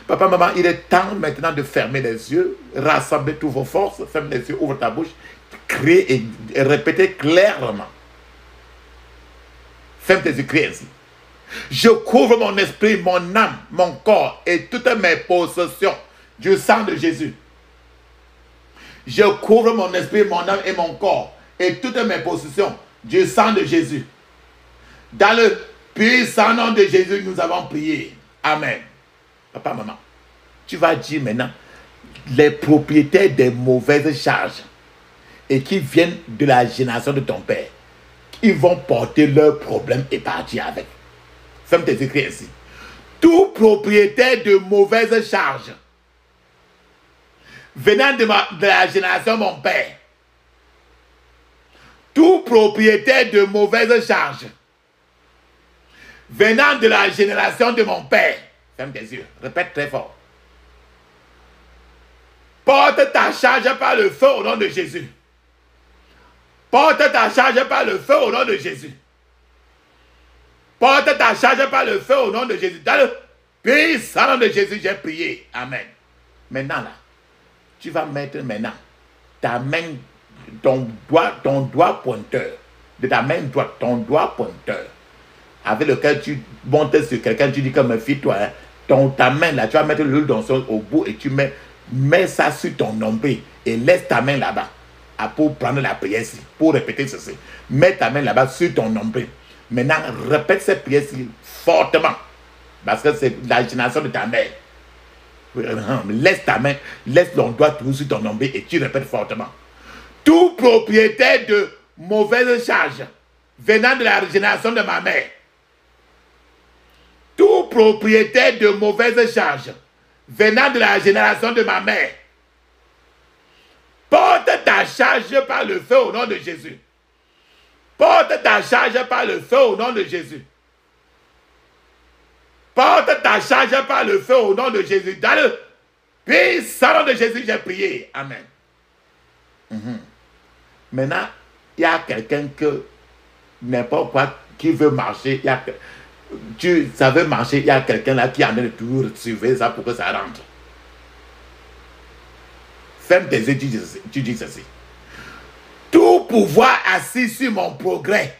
Papa, maman, il est temps maintenant de fermer les yeux, rassembler toutes vos forces, ferme les yeux, ouvre ta bouche, crier et répéter clairement. Ferme tes yeux, crie ainsi. Je couvre mon esprit, mon âme, mon corps et toutes mes possessions du sang de Jésus. Je couvre mon esprit, mon âme et mon corps et toutes mes possessions du sang de Jésus. Dans le puissant nom de Jésus, nous avons prié. Amen. Papa, maman, tu vas dire maintenant les propriétaires des mauvaises charges et qui viennent de la génération de ton père, ils vont porter leurs problèmes et partir avec. Ferme tes écrits ici. Tout propriétaire de mauvaises charges venant de la génération de mon père, tout propriétaire de mauvaises charges venant de la génération de mon père, ferme tes yeux, répète très fort. Porte ta charge par le feu au nom de Jésus. Porte ta charge par le feu au nom de Jésus. Porte ta charge par le feu au nom de Jésus. Dans le puissant nom de Jésus, j'ai prié. Amen. Maintenant là, tu vas mettre maintenant ta main, ton doigt pointeur, de ta main droite, ton doigt pointeur, avec lequel tu montes sur quelqu'un, tu dis comme fille-toi, hein, ta main là, tu vas mettre l'huile d'onction au bout et tu mets ça sur ton nombril et laisse ta main là-bas pour prendre la prière ici, pour répéter ceci. Mets ta main là-bas sur ton nombril. Maintenant, répète cette prière-ci fortement parce que c'est la génération de ta mère. Laisse ta main, laisse ton doigt toujours sur ton nombril et tu répètes fortement. Tout propriétaire de mauvaises charges venant de la génération de ma mère, tout propriétaire de mauvaises charges venant de la génération de ma mère, porte ta charge par le feu au nom de Jésus. Porte ta charge par le feu au nom de Jésus. Porte ta charge par le feu au nom de Jésus. Dans le puissant nom de Jésus, j'ai prié. Amen. Maintenant, il y a quelqu'un que n'importe quoi qui veut marcher, ça veut marcher, il y a quelqu'un là qui en est de toujours surveiller ça pour que ça rentre. Ferme tes yeux, tu dis ceci. Tout pouvoir assis sur mon progrès,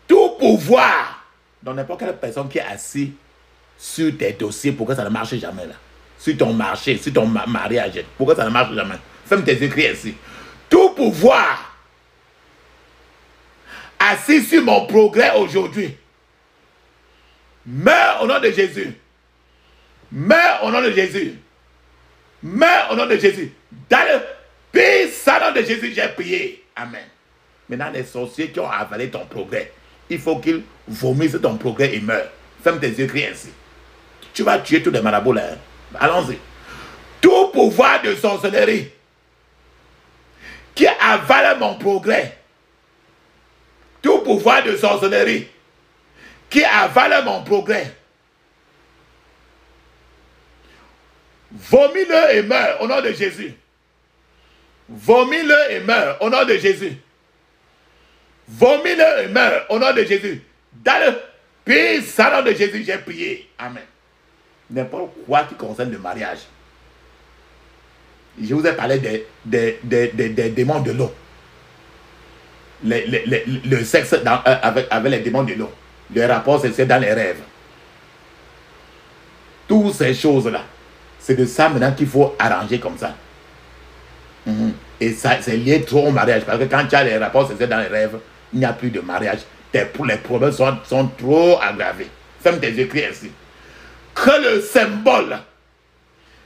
tout pouvoir, donc n'importe quelle personne qui est assise sur tes dossiers pour que ça ne marche jamais là, sur ton marché, sur ton mariage, pour que ça ne marche jamais. Ferme tes yeux, crie ainsi. Tout pouvoir assis sur mon progrès aujourd'hui, meurs au nom de Jésus. Meurs au nom de Jésus. Meurs au nom de Jésus. Dans le puissant nom de Jésus, j'ai prié. Amen. Maintenant, les sorciers qui ont avalé ton progrès, il faut qu'ils vomissent ton progrès et meurent. Ferme tes yeux, crie ainsi. Tu vas tuer tous les marabouts là. Allons-y. Tout pouvoir de sorcellerie qui avale mon progrès, tout pouvoir de sorcellerie qui avale mon progrès, vomis-le et meurs au nom de Jésus. Vomis-le et meurs au nom de Jésus. Vomis-le et meurs au nom de Jésus. Dans le puissant nom de Jésus, j'ai prié. Amen. N'importe quoi qui concerne le mariage. Je vous ai parlé des démons de l'eau. Le sexe avec les démons de l'eau. Le rapport sexuel dans les rêves. Toutes ces choses-là. C'est de ça maintenant qu'il faut arranger comme ça. Et ça, c'est lié trop au mariage. Parce que quand tu as les rapports sexuels dans les rêves, il n'y a plus de mariage. Les problèmes sont trop aggravés. Ferme tes yeux, crie ainsi. Que le symbole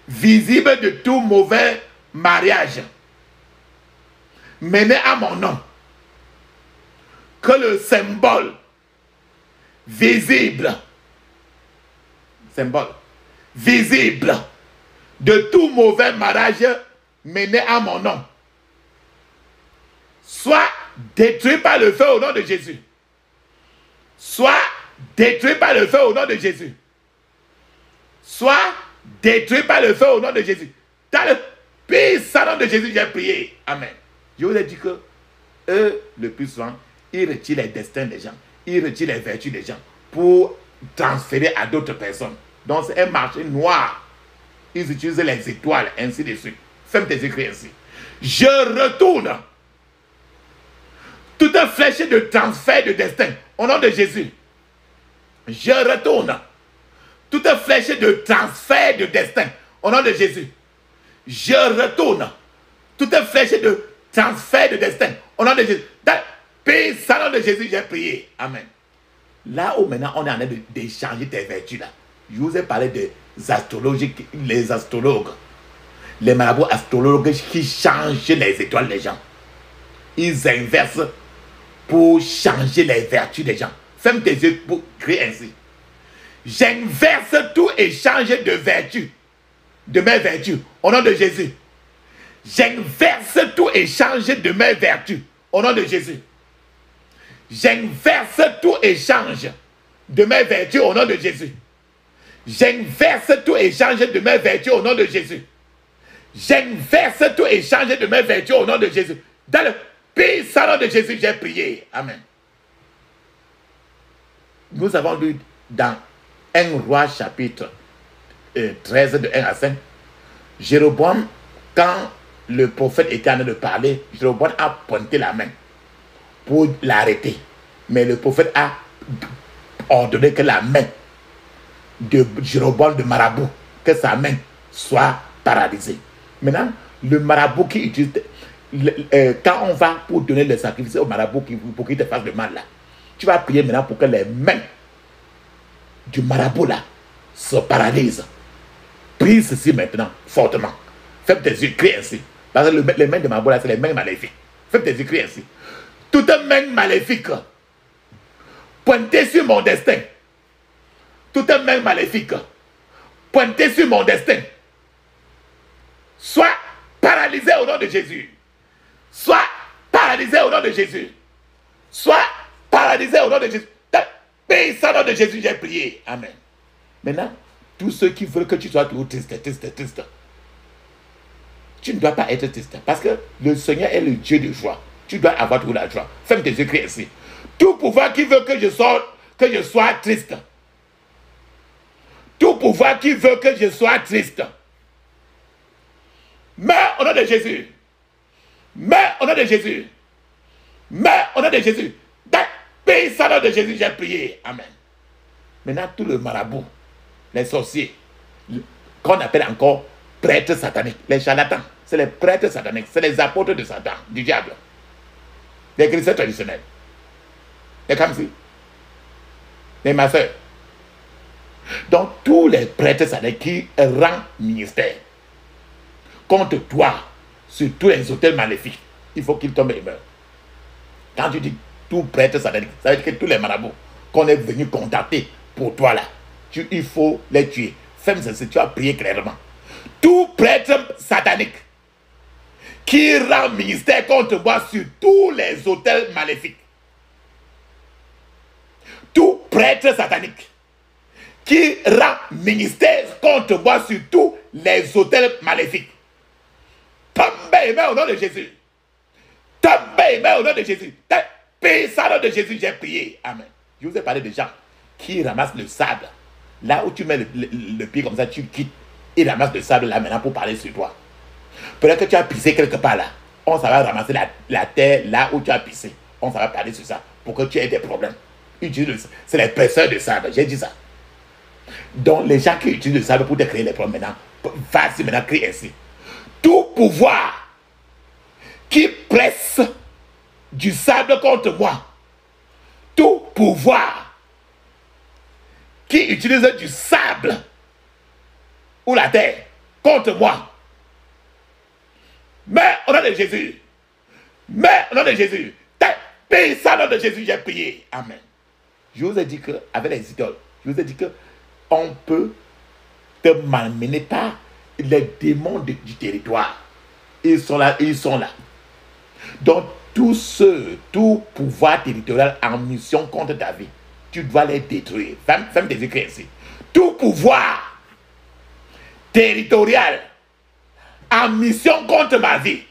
visible de tout mauvais mariage mené à mon nom, que le symbole visible de tout mauvais mariage mené à mon nom soit détruit par le feu au nom de Jésus. Soit détruit par le feu au nom de Jésus. Soit détruit par le feu au nom de Jésus. Dans le puissant nom de Jésus, j'ai prié. Amen. Je vous ai dit que eux, le plus souvent, ils retirent les destins des gens. Ils retirent les vertus des gens pour transférer à d'autres personnes. Donc c'est un marché noir. Ils utilisent les étoiles, ainsi de suite. Ferme tes écrits ainsi. Je retourne toute flèche de transfert de destin au nom de Jésus. Je retourne toute flèche de transfert de destin au nom de Jésus. Je retourne toute flèche de transfert de destin au nom de Jésus. Dans le puissant nom de Jésus, j'ai prié. Amen. Là où maintenant on est en train d'échanger tes vertus là. Je vous ai parlé des astrologues, les astrologues, les marabouts astrologues qui changent les étoiles des gens. Ils inversent pour changer les vertus des gens. Ferme tes yeux pour crier ainsi. J'inverse tout échange de vertus, de mes vertus, au nom de Jésus. J'inverse tout échange de mes vertus, au nom de Jésus. J'inverse tout échange de mes vertus, au nom de Jésus. J'inverse tout échange de mes vertus, au nom de Jésus. J'inverse tout échange de mes vertus, au nom de Jésus. Dans le puissant nom de Jésus, j'ai prié. Amen. Nous avons lu dans 1 Roi chapitre 13 de 1 à 5. Jéroboam, quand le prophète était en train de parler, Jéroboam a pointé la main pour l'arrêter. Mais le prophète a ordonné que la main de Jéroboam de marabout, que sa main soit paralysée. Maintenant, le marabout qui utilise, quand on va pour donner le sacrifice au marabout pour qu'il te fasse le mal là, tu vas prier maintenant pour que les mains du marabout là se paralysent. Prie ceci maintenant, fortement. Fais tes yeux, crie ainsi. Parce que les mains du marabout là, c'est les mains maléfiques. Fais tes yeux, crie ainsi. Toute main maléfique pointée sur mon destin. Toute main maléfique pointée sur mon destin soit paralysée au nom de Jésus. Soit paralysée au nom de Jésus. Soit paralysée au nom de Jésus. Dans le puissant nom de Jésus, j'ai prié. Amen. Maintenant, tous ceux qui veulent que tu sois toujours triste, tu ne dois pas être triste. Parce que le Seigneur est le Dieu de joie. Tu dois avoir toujours la joie. Ferme tes yeux, crie ici. Tout pouvoir qui veut que je sois triste. Tout pouvoir qui veut que je sois triste. Meurs au nom de Jésus. Meurs au nom de Jésus. Meurs au nom de Jésus. Dans le puissant nom de Jésus, j'ai prié. Amen. Maintenant, tout le marabout, les sorciers, qu'on appelle encore prêtres sataniques, les charlatans, c'est les prêtres sataniques, c'est les apôtres de Satan, du diable. Les chrétiens traditionnels. Les Kamsi. Les masseurs. Donc, tous les prêtres sataniques qui rendent ministère contre toi sur tous les hôtels maléfiques, il faut qu'ils tombent et meurent. Quand tu dis tout prêtre satanique, ça veut dire que tous les marabouts qu'on est venu contacter pour toi là, il faut les tuer. Femme, tu as prié clairement. Tout prêtre satanique qui rend ministère contre moi sur tous les hôtels maléfiques. Tout prêtre satanique qui rend ministère contre moi sur tous les hôtels maléfiques. Tombez et meurent au nom de Jésus. Tombez et meurent au nom de Jésus. Puissant nom de Jésus, j'ai prié. Amen. Je vous ai parlé de gens qui ramassent le sable. Là où tu mets le pied comme ça, tu quittes. Ils ramassent le sable là maintenant pour parler sur toi. Peut-être que tu as pissé quelque part là. On s'en va ramasser la terre là où tu as pissé. On s'en va parler sur ça pour que tu aies des problèmes. C'est les presseurs de sable. J'ai dit ça. Donc les gens qui utilisent le sable pour te créer les problèmes maintenant, vas-y maintenant, crie ainsi. Tout pouvoir qui presse du sable contre moi, tout pouvoir qui utilise du sable ou la terre contre moi, mais au nom de Jésus, mais au nom de Jésus, paye ça au nom de Jésus, j'ai prié. Amen. Je vous ai dit qu'avec les idoles, je vous ai dit qu'on peut te malmener par les démons du territoire. Ils sont là, ils sont là. Donc, tout pouvoir territorial en mission contre ta vie, tu dois les détruire. Femme des écrits ici. Tout pouvoir territorial en mission contre ma vie,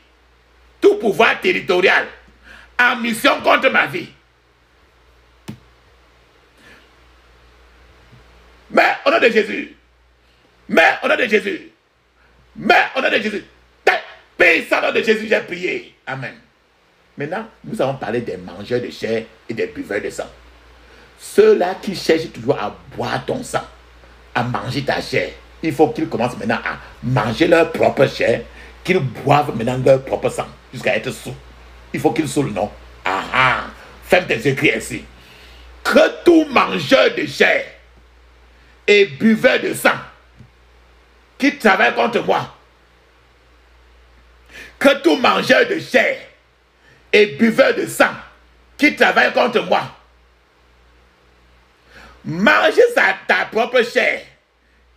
tout pouvoir territorial en mission contre ma vie, mais au nom de Jésus, mais au nom de Jésus, mais au nom de Jésus, paye ça au nom de Jésus, j'ai prié. Amen. Maintenant, nous allons parler des mangeurs de chair et des buveurs de sang. Ceux-là qui cherchent toujours à boire ton sang, à manger ta chair, il faut qu'ils commencent maintenant à manger leur propre chair, qu'ils boivent maintenant leur propre sang, jusqu'à être sous. Il faut qu'ils saoulent, non? Ah ah, fais tes écrits ainsi. Que tout mangeur de chair et buveur de sang qui travaille contre moi, que tout mangeur de chair et buveur de sang qui travaille contre moi, mange ta propre chair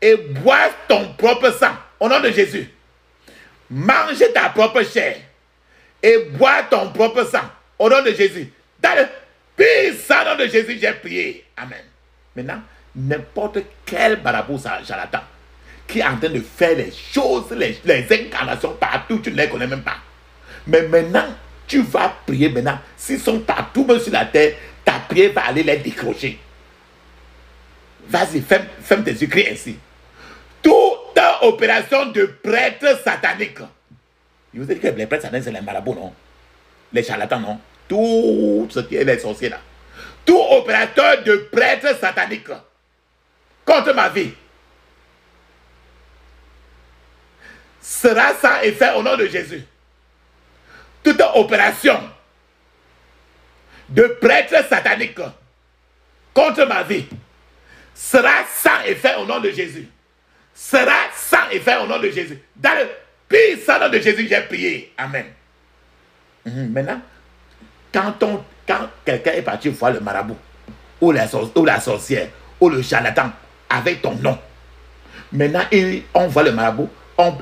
et bois ton propre sang au nom de Jésus. Mange ta propre chair et bois ton propre sang au nom de Jésus. Dans le puissant nom de Jésus, j'ai prié. Amen. Maintenant, n'importe quel marabout charlatan qui est en train de faire les choses, les incarnations partout, tu ne les connais même pas. Mais maintenant, tu vas prier maintenant. S'ils sont partout, même sur la terre, ta prière va aller les décrocher. Vas-y, fais tes écrits ainsi. Toute opération de prêtre satanique. Je vous ai dit que les prêtres sataniques, c'est les marabouts, non? Les charlatans, non? Tout ce qui est les sorciers, là. Tout opérateur de prêtre satanique contre ma vie sera sans effet au nom de Jésus. Toute opération de prêtre satanique contre ma vie sera sans effet au nom de Jésus. Sera sans effet au nom de Jésus. Dans le puissant nom de Jésus, j'ai prié. Amen. Maintenant, quand quelqu'un est parti voir le marabout, ou la sorcière, ou le charlatan, avec ton nom, maintenant, on voit le marabout,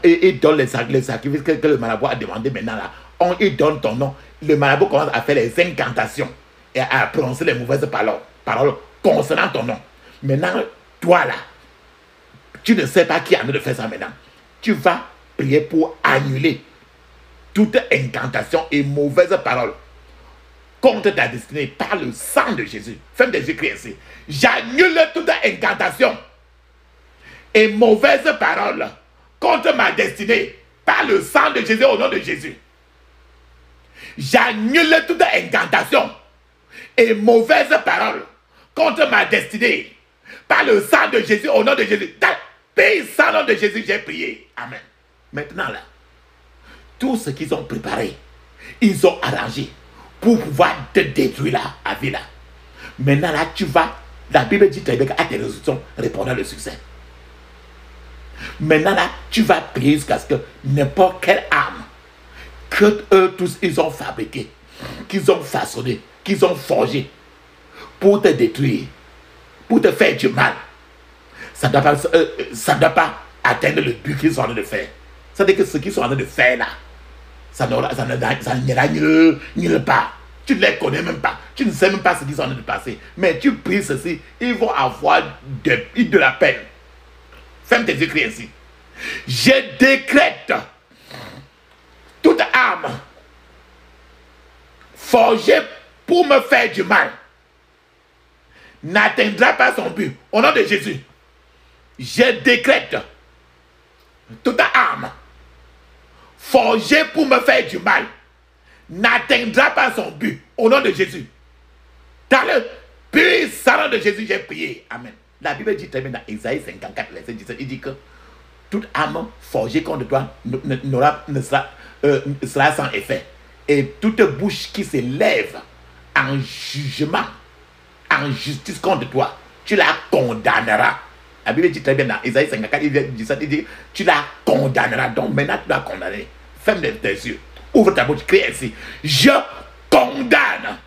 il donne les sacrifices que le marabout a demandé maintenant là. Il donne ton nom. Le marabout commence à faire les incantations et à prononcer les mauvaises paroles concernant ton nom. Maintenant, toi là, tu ne sais pas qui a envie de faire ça maintenant. Tu vas prier pour annuler toute incantation et mauvaise parole contre ta destinée par le sang de Jésus. Fais des écrits ici. J'annule toute incantation et mauvaise parole contre ma destinée par le sang de Jésus au nom de Jésus. J'annule toute incantation et mauvaise parole contre ma destinée par le sang de Jésus au nom de Jésus. Dans le puissant nom de Jésus, j'ai prié. Amen. Maintenant là, tout ce qu'ils ont préparé, ils ont arrangé pour pouvoir te détruire là, à vie là. Maintenant là, tu vas, la Bible dit très bien qu'à tes résolutions répondant le succès. Maintenant là, tu vas prier jusqu'à ce que n'importe quelle arme que eux tous ils ont fabriqué, qu'ils ont façonné, qu'ils ont forgé pour te détruire, pour te faire du mal, ça ne doit pas atteindre le but qu'ils sont en train de faire. C'est-à-dire que ce qu'ils sont en train de faire là, ça n'ira nulle part. Tu ne les connais même pas. Tu ne sais même pas ce qu'ils sont en train de passer. Mais tu pries ceci, ils vont avoir de la peine. Fais tes écrits ainsi. Je décrète toute arme forgée pour me faire du mal n'atteindra pas son but. Au nom de Jésus, je décrète toute arme forgée pour me faire du mal n'atteindra pas son but. Au nom de Jésus. Dans le puissant nom de Jésus, j'ai prié. Amen. La Bible dit très bien dans Isaïe 54, verset 17, il dit que toute arme forgée contre toi sera sans effet. Et toute bouche qui se lève en jugement, en justice contre toi, tu la condamneras. La Bible dit très bien dans Isaïe 54, il dit ça, il dit, tu la condamneras. Donc maintenant, tu dois condamner. Ferme tes yeux. Ouvre ta bouche, crie ainsi. Je condamne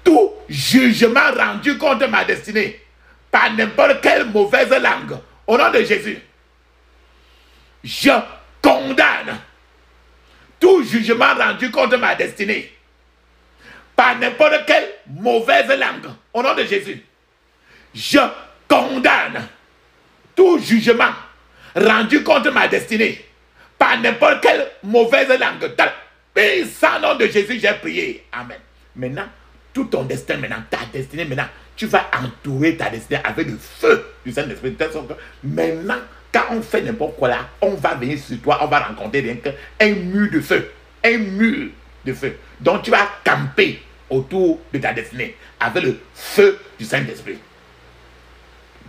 tout jugement rendu contre ma destinée par n'importe quelle mauvaise langue. Au nom de Jésus. Je condamne tout jugement rendu contre ma destinée par n'importe quelle mauvaise langue. Au nom de Jésus. Je condamne tout jugement rendu contre ma destinée par n'importe quelle mauvaise langue. Et sans nom de Jésus, j'ai prié. Amen. Maintenant, tout ton destin, maintenant, ta destinée, maintenant, tu vas entourer ta destinée avec le feu du Saint-Esprit. Maintenant, quand on fait n'importe quoi là, on va venir sur toi, on va rencontrer rien qu'un mur de feu. Un mur de feu. Donc tu vas camper autour de ta destinée avec le feu du Saint-Esprit.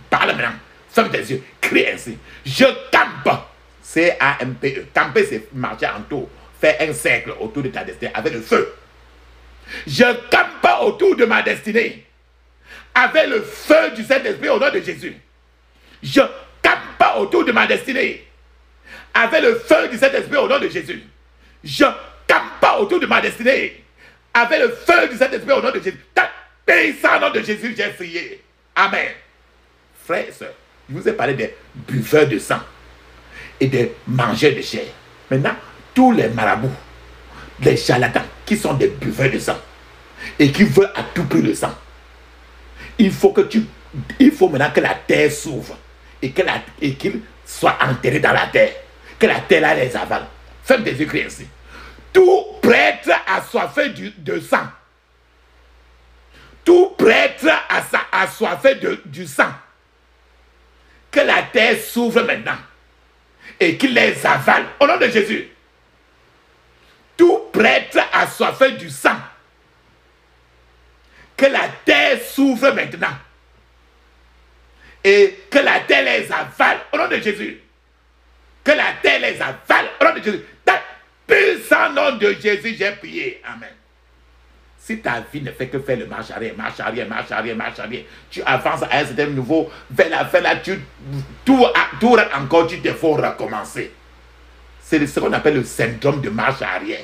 Parle maintenant, ferme tes yeux, crie ainsi. Je campe. C-A-M-P-E. Camper, c'est marcher en tour. Faire un cercle autour de ta destinée avec le feu. Je campe autour de ma destinée avec le feu du Saint-Esprit au nom de Jésus. Je campe autour de ma destinée avec le feu du Saint-Esprit au nom de Jésus. Je campe autour de ma destinée avec le feu du Saint-Esprit au nom de Jésus. Au nom de Jésus, j'ai prié. Amen. Frères et sœurs, je vous ai parlé des buveurs de sang et des mangeurs de chair. Maintenant, tous les marabouts, les charlatans qui sont des buveurs de sang et qui veulent à tout prix le sang, il faut maintenant que la terre s'ouvre et qu'ils soient enterrés dans la terre, que la terre là les avale. Ferme tes yeux, crie ainsi. Tout prêtre assoiffé de sang, tout prêtre assoiffé du sang, que la terre s'ouvre maintenant et qu'il les avale au nom de Jésus. Tout prêtre assoiffé du sang, que la terre s'ouvre maintenant et que la terre les avale au nom de Jésus. Que la terre les avale au nom de Jésus. Dans le puissant nom de Jésus, j'ai prié. Amen. Si ta vie ne fait que faire le marche arrière, marche arrière, marche arrière, marche arrière, tu avances à un certain niveau, vers la fin là, tout encore, tu te faut recommencer. C'est ce qu'on appelle le syndrome de marche arrière.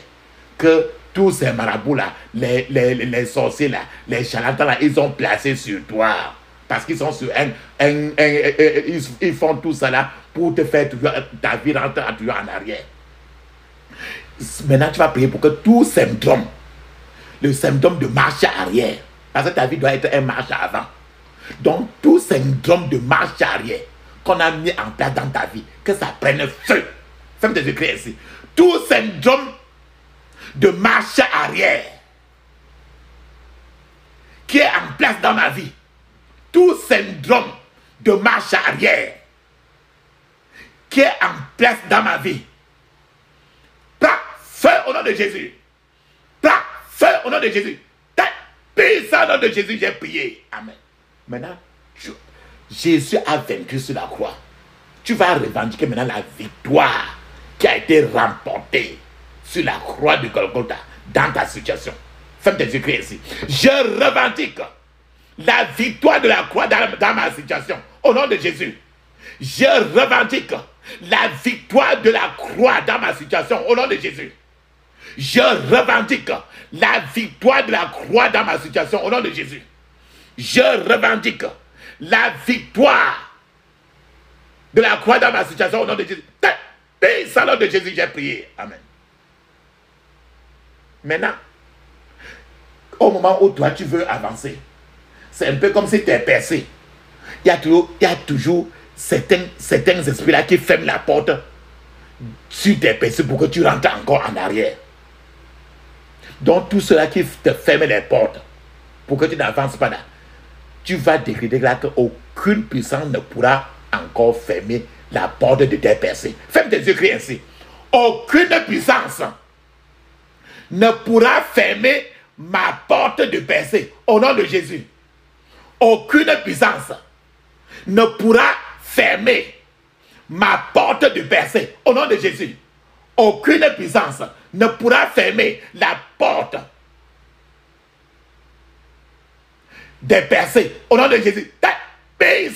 Que tous ces marabouts là, les sorciers là, les charlatans là, ils ont placé sur toi. Parce qu'ils sont sur ils font tout ça là pour te faire toujours, ta vie rentre toujours en arrière. Maintenant, tu vas prier pour que tout syndrome, le syndrome de marche arrière, parce que ta vie doit être un marche avant. Donc, tout syndrome de marche arrière qu'on a mis en place dans ta vie, que ça prenne feu. Ferme tes yeux, crie ici. Tout syndrome de marche arrière qui est en place dans ma vie, tout syndrome de marche arrière qui est en place dans ma vie, prends feu au nom de Jésus. Prends feu au nom de Jésus. Dans le puissant nom de Jésus, j'ai prié. Amen. Maintenant, Jésus a vaincu sur la croix. Tu vas revendiquer maintenant la victoire qui a été remportée sur la croix de Golgotha dans ta situation. Ferme tes yeux, crie ici. Je revendique la victoire de la croix dans ma situation. Au nom de Jésus. Je revendique la victoire de la croix dans ma situation. Au nom de Jésus. Je revendique la victoire de la croix dans ma situation. Au nom de Jésus. Je revendique la victoire de la croix dans ma situation. Au nom de Jésus. Au nom de Jésus, j'ai prié. Amen. Maintenant, au moment où toi tu veux avancer, c'est un peu comme si tu es percé. Il y a toujours certains esprits-là qui ferment la porte sur tes percés pour que tu rentres encore en arrière. Donc, tout cela qui te ferme les portes pour que tu n'avances pas là, tu vas décréter là qu'aucune puissance ne pourra encore fermer la porte de tes percés. Ferme tes yeux, crie ainsi. Aucune puissance ne pourra fermer ma porte de percée au nom de Jésus. Aucune puissance ne pourra fermer ma porte de percée au nom de Jésus. aucune puissance ne pourra fermer la porte des percées. Au nom de Jésus.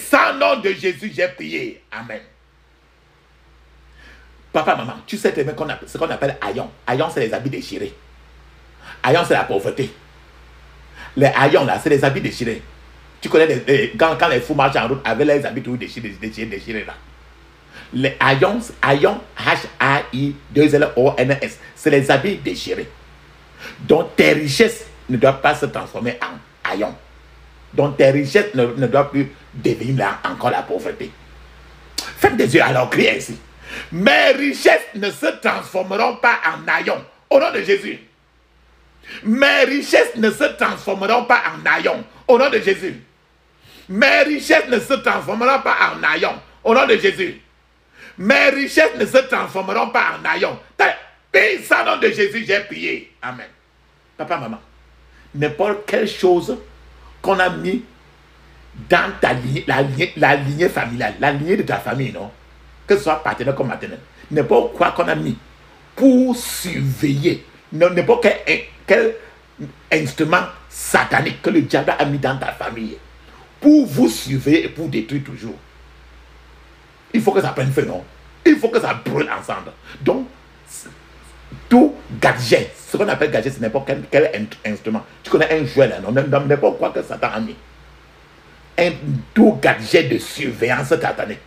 Sans nom de Jésus, j'ai prié. Amen. Papa, maman, tu sais très bien ce qu'on appelle haillons. Haillons, c'est les habits déchirés. Haillons, c'est la pauvreté. Les haillons, là, c'est les habits déchirés. Tu connais quand les fous marchent en route avec les habits tout déchirés, là. Les haillons, H-A-I-2-L-O-N-S, c'est les habits déchirés. Donc tes richesses ne doivent pas se transformer en haillons. Donc tes richesses ne doivent plus devenir là encore la pauvreté. Faites des yeux alors, criez ainsi. Mes richesses ne se transformeront pas en haillons. Au nom de Jésus. Mes richesses ne se transformeront pas en haillons. Au nom de Jésus. Mes richesses ne se transformeront pas en haillons. Au nom de Jésus. Mes richesses ne se transformeront pas en haillons. Sans nom de Jésus, j'ai prié. Amen. Papa, maman, n'importe quelle chose qu'on a mis dans ta lignée, la lignée familiale, la lignée de ta famille, non? Que ce soit partenaire comme maternel, n'importe quoi qu'on a mis pour surveiller, n'importe quel instrument satanique que le diable a mis dans ta famille, pour vous surveiller et pour détruire toujours. Il faut que ça prenne feu, non? Il faut que ça brûle ensemble. Donc, tout gadget, ce qu'on appelle gadget, c'est n'importe quel instrument. Tu connais un jouet là, non? N'importe quoi que Satan a mis. Tout gadget de surveillance satanique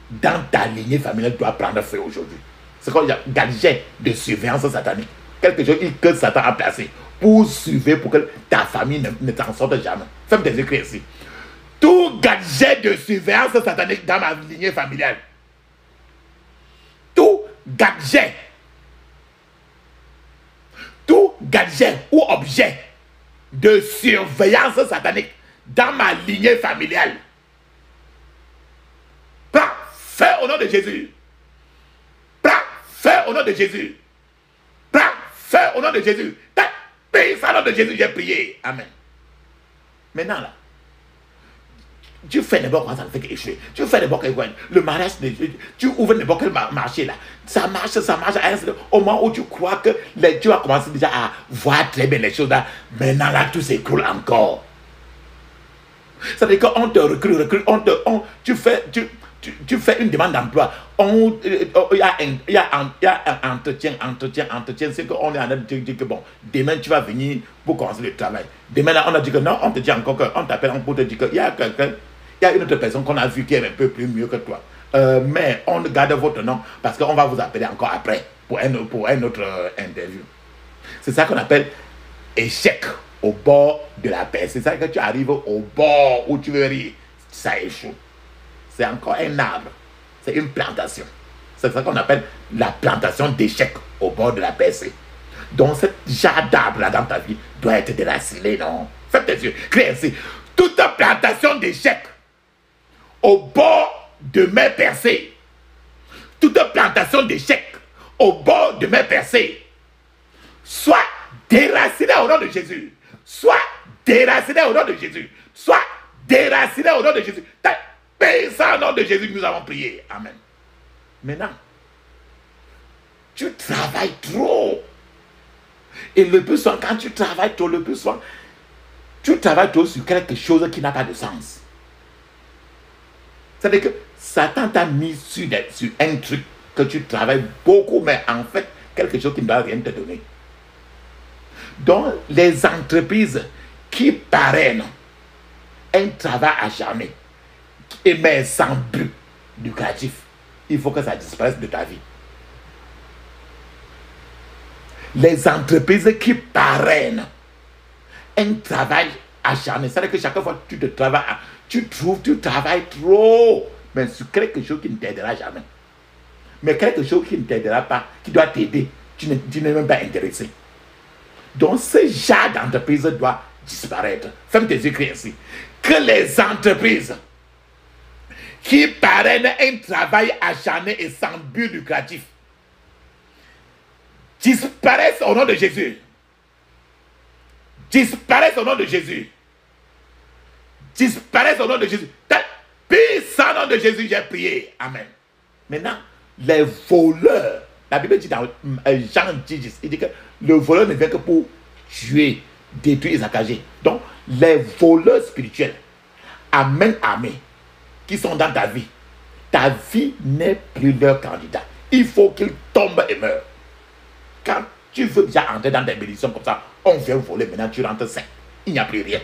dans ta lignée familiale doit prendre feu aujourd'hui. C'est qu'on appelle gadget de surveillance satanique. Quelque chose que Satan a placé pour surveiller, pour que ta famille ne t'en sorte jamais. Fais-moi des écrits ici. Tout gadget de surveillance satanique dans ma lignée familiale. Tout gadget ou objet de surveillance satanique dans ma lignée familiale. Prends feu au nom de Jésus. Prends feu au nom de Jésus. Prends feu au nom de Jésus. Paix au nom de Jésus, j'ai prié. Amen. Maintenant là, tu fais n'importe quoi, ça ne fait qu'échouer. Tu fais n'importe quoi, le mariage, tu ouvres n'importe quel marché là. Ça marche. Au moment où tu crois que tu vas commencer déjà à voir très bien les choses là, maintenant là, tout s'écroule encore. Ça veut dire qu'on te recrute, tu fais une demande d'emploi. Il y a un entretien. C'est qu'on est en train de dire que bon, demain tu vas venir pour commencer le travail. Demain là, on a dit que non, on te dit encore qu'on t'appelle pour te dire qu'il y a quelqu'un, il y a une autre personne qu'on a vu qui est un peu plus mieux que toi. Mais on garde votre nom parce qu'on va vous appeler encore après pour un autre interview. C'est ça qu'on appelle échec au bord de la paix. C'est ça que tu arrives au bord où tu veux rire, ça échoue. C'est encore un arbre. C'est une plantation. C'est ça qu'on appelle la plantation d'échec au bord de la percée. Donc, ce genre d'arbre-là dans ta vie doit être déraciné, non? Faites tes yeux. Crie ainsi. Toute plantation d'échec au bord de mes percées. Toute plantation d'échec au bord de mes percées. Soit déracinée au nom de Jésus. Soit déracinée au nom de Jésus. Soit déracinée au nom de Jésus. Paix au nom de Jésus, nous avons prié. Amen. Maintenant, tu travailles trop. Et le plus souvent, quand tu travailles trop, tu travailles trop sur quelque chose qui n'a pas de sens. C'est-à-dire que Satan t'a mis sur un truc que tu travailles beaucoup, mais en fait, quelque chose qui ne va rien te donner. Donc, les entreprises qui parrainent un travail acharné, mais sans but lucratif, il faut que ça disparaisse de ta vie. Les entreprises qui parrainent un travail acharné, c'est-à-dire que chaque fois que tu travailles trop, mais sur quelque chose qui ne t'aidera jamais. Mais quelque chose qui ne t'aidera pas, qui doit t'aider, tu n'es même pas intéressé. Donc ce genre d'entreprise doit disparaître. Fais-moi tes écrits ainsi. Que les entreprises qui parrainent un travail acharné et sans but lucratif disparaissent au nom de Jésus. Disparaissent au nom de Jésus. Disparaissent au nom de Jésus. Puissant nom de Jésus, j'ai prié. Amen. Maintenant, les voleurs La Bible dit dans Jean 10, il dit que le voleur ne vient que pour tuer, détruire et saccager. Donc, les voleurs spirituels, amen, amen, qui sont dans ta vie n'est plus leur candidat. Il faut qu'ils tombent et meurent. Quand tu veux déjà entrer dans des bénédictions comme ça, on vient voler, maintenant tu rentres sain. Il n'y a plus rien.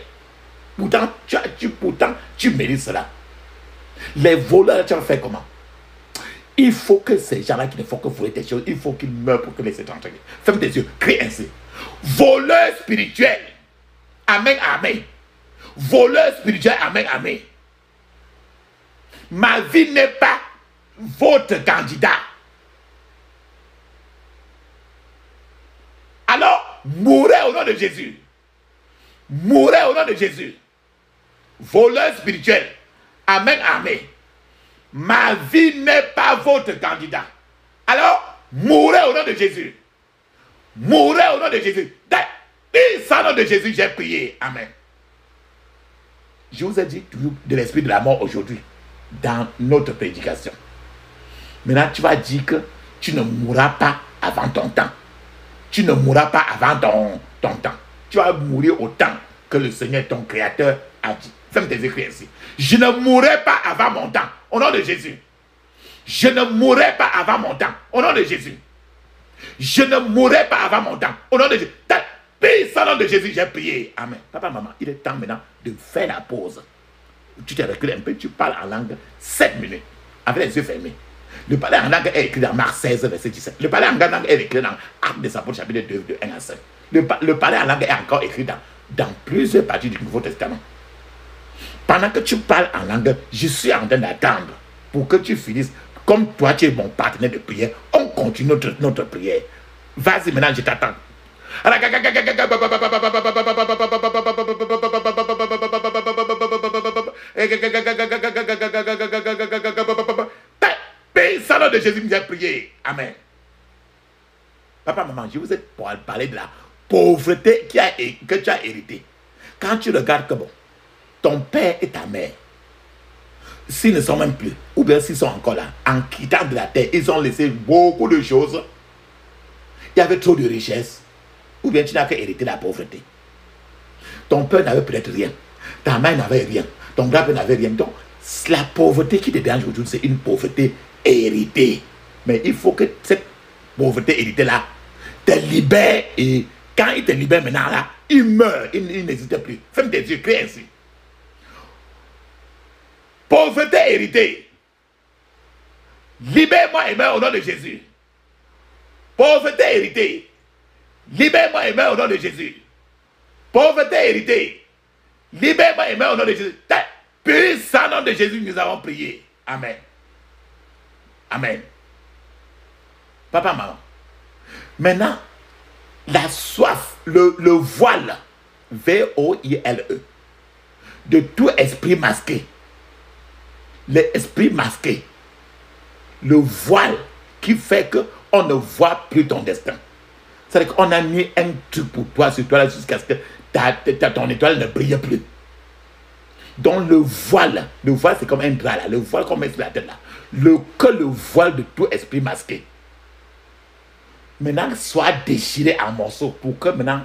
Pourtant, tu mérites cela. Les voleurs, tu vas faire comment? Il faut que ces gens-là qui ne font que voler des choses, il faut qu'ils meurent pour que les étrangers. Ferme tes yeux, crie ainsi. Voleur spirituel. Amen, amen. Voleur spirituel, amen, amen. Ma vie n'est pas votre candidat. Alors, mourrez au nom de Jésus. Mourrez au nom de Jésus. Voleur spirituel. Amen, amen. Ma vie n'est pas votre candidat. Alors, mourrez au nom de Jésus. Mourrez au nom de Jésus. Dans le nom de Jésus, j'ai prié. Amen. Je vous ai dit de l'esprit de la mort aujourd'hui, dans notre prédication. Maintenant, tu vas dire que tu ne mourras pas avant ton temps. Tu ne mourras pas avant ton temps. Tu vas mourir au temps que le Seigneur, ton Créateur, a dit. Ferme tes écrits ainsi. Je ne mourrai pas avant mon temps. Au nom de Jésus. Je ne mourrai pas avant mon temps. Au nom de Jésus. Je ne mourrai pas avant mon temps. Au nom de Jésus. Au nom de Jésus, j'ai prié. Amen. Papa, maman, il est temps maintenant de faire la pause. Tu te recules un peu, tu parles en langue 7 minutes. Avec les yeux fermés. Le parler en langue est écrit dans Marc 16, verset 17. Le parler en langue est écrit dans Actes des Apôtres, chapitre 2, de 1 à 5. Le parler en langue est encore écrit dans plusieurs parties du Nouveau Testament. Pendant que tu parles en langue, je suis en train d'attendre pour que tu finisses. Comme toi, tu es mon partenaire de prière, on continue notre prière. Vas-y maintenant, je t'attends. Salon de Jésus, j'ai prié. Amen. Papa, maman, je vous ai parlé de la pauvreté que tu as héritée. Quand tu regardes que bon, ton père et ta mère, s'ils ne sont même plus, ou bien s'ils sont encore là, en quittant de la terre, ils ont laissé beaucoup de choses. Il y avait trop de richesses. Ou bien tu n'as qu'à hériter la pauvreté. Ton père n'avait peut-être rien. Ta mère n'avait rien. Ton grand-père n'avait rien. Donc, la pauvreté qui te dérange aujourd'hui, c'est une pauvreté héritée. Mais il faut que cette pauvreté héritée-là te libère. Et quand il te libère maintenant, là, il meurt. Il n'hésite plus. Ferme tes yeux, crie ainsi. Pauvreté héritée. Libère-moi et meurs au nom de Jésus. Pauvreté héritée. Libère-moi et meurs au nom de Jésus. Pauvreté héritée. Libère-moi et meurs au nom de Jésus. Puissant nom de Jésus, nous avons prié. Amen. Amen. Papa, maman. Maintenant, la soif, le voile, V-O-I-L-E, de tout esprit masqué. L'esprit masqué. Le voile qui fait qu'on ne voit plus ton destin. C'est-à-dire qu'on a mis un truc pour toi sur toi là jusqu'à ce que ton étoile ne brille plus. Donc le voile c'est comme un drap là, le voile qu'on met sur la tête là. Le voile de tout esprit masqué. Maintenant soit déchiré en morceaux pour que maintenant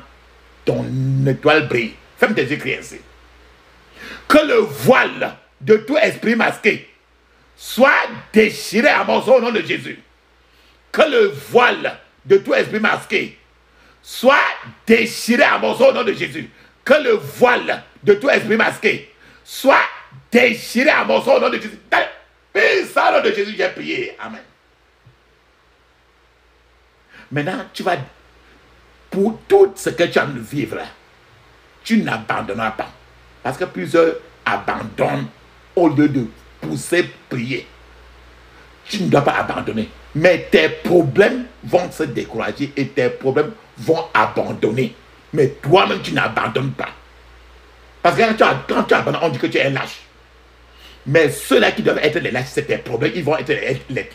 ton étoile brille. Ferme tes yeux, crie ainsi. Que le voile de tout esprit masqué soit déchiré en morceaux au nom de Jésus. Que le voile de tout esprit masqué soit déchiré en morceaux au nom de Jésus. Que le voile de tout esprit masqué soit déchiré en morceaux au nom de Jésus. Au nom de Jésus, j'ai prié. Amen. Maintenant, tu vas, pour tout ce que tu as de vivre, tu n'abandonneras pas. Parce que plusieurs abandonnent au lieu de pousser, prier. Tu ne dois pas abandonner. Mais tes problèmes vont se décourager et tes problèmes vont abandonner. Mais toi-même, tu n'abandonnes pas. Parce que quand tu abandonnes, on dit que tu es un lâche. Mais ceux-là qui doivent être les lâches, c'est tes problèmes. Ils vont être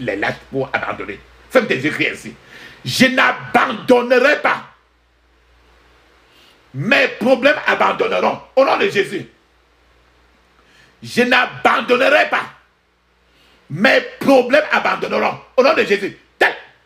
les lâches pour abandonner. Ferme tes yeux, crie ainsi. Je n'abandonnerai pas. Mes problèmes abandonneront. Au nom de Jésus. Je n'abandonnerai pas. Mes problèmes abandonneront. Au nom de Jésus.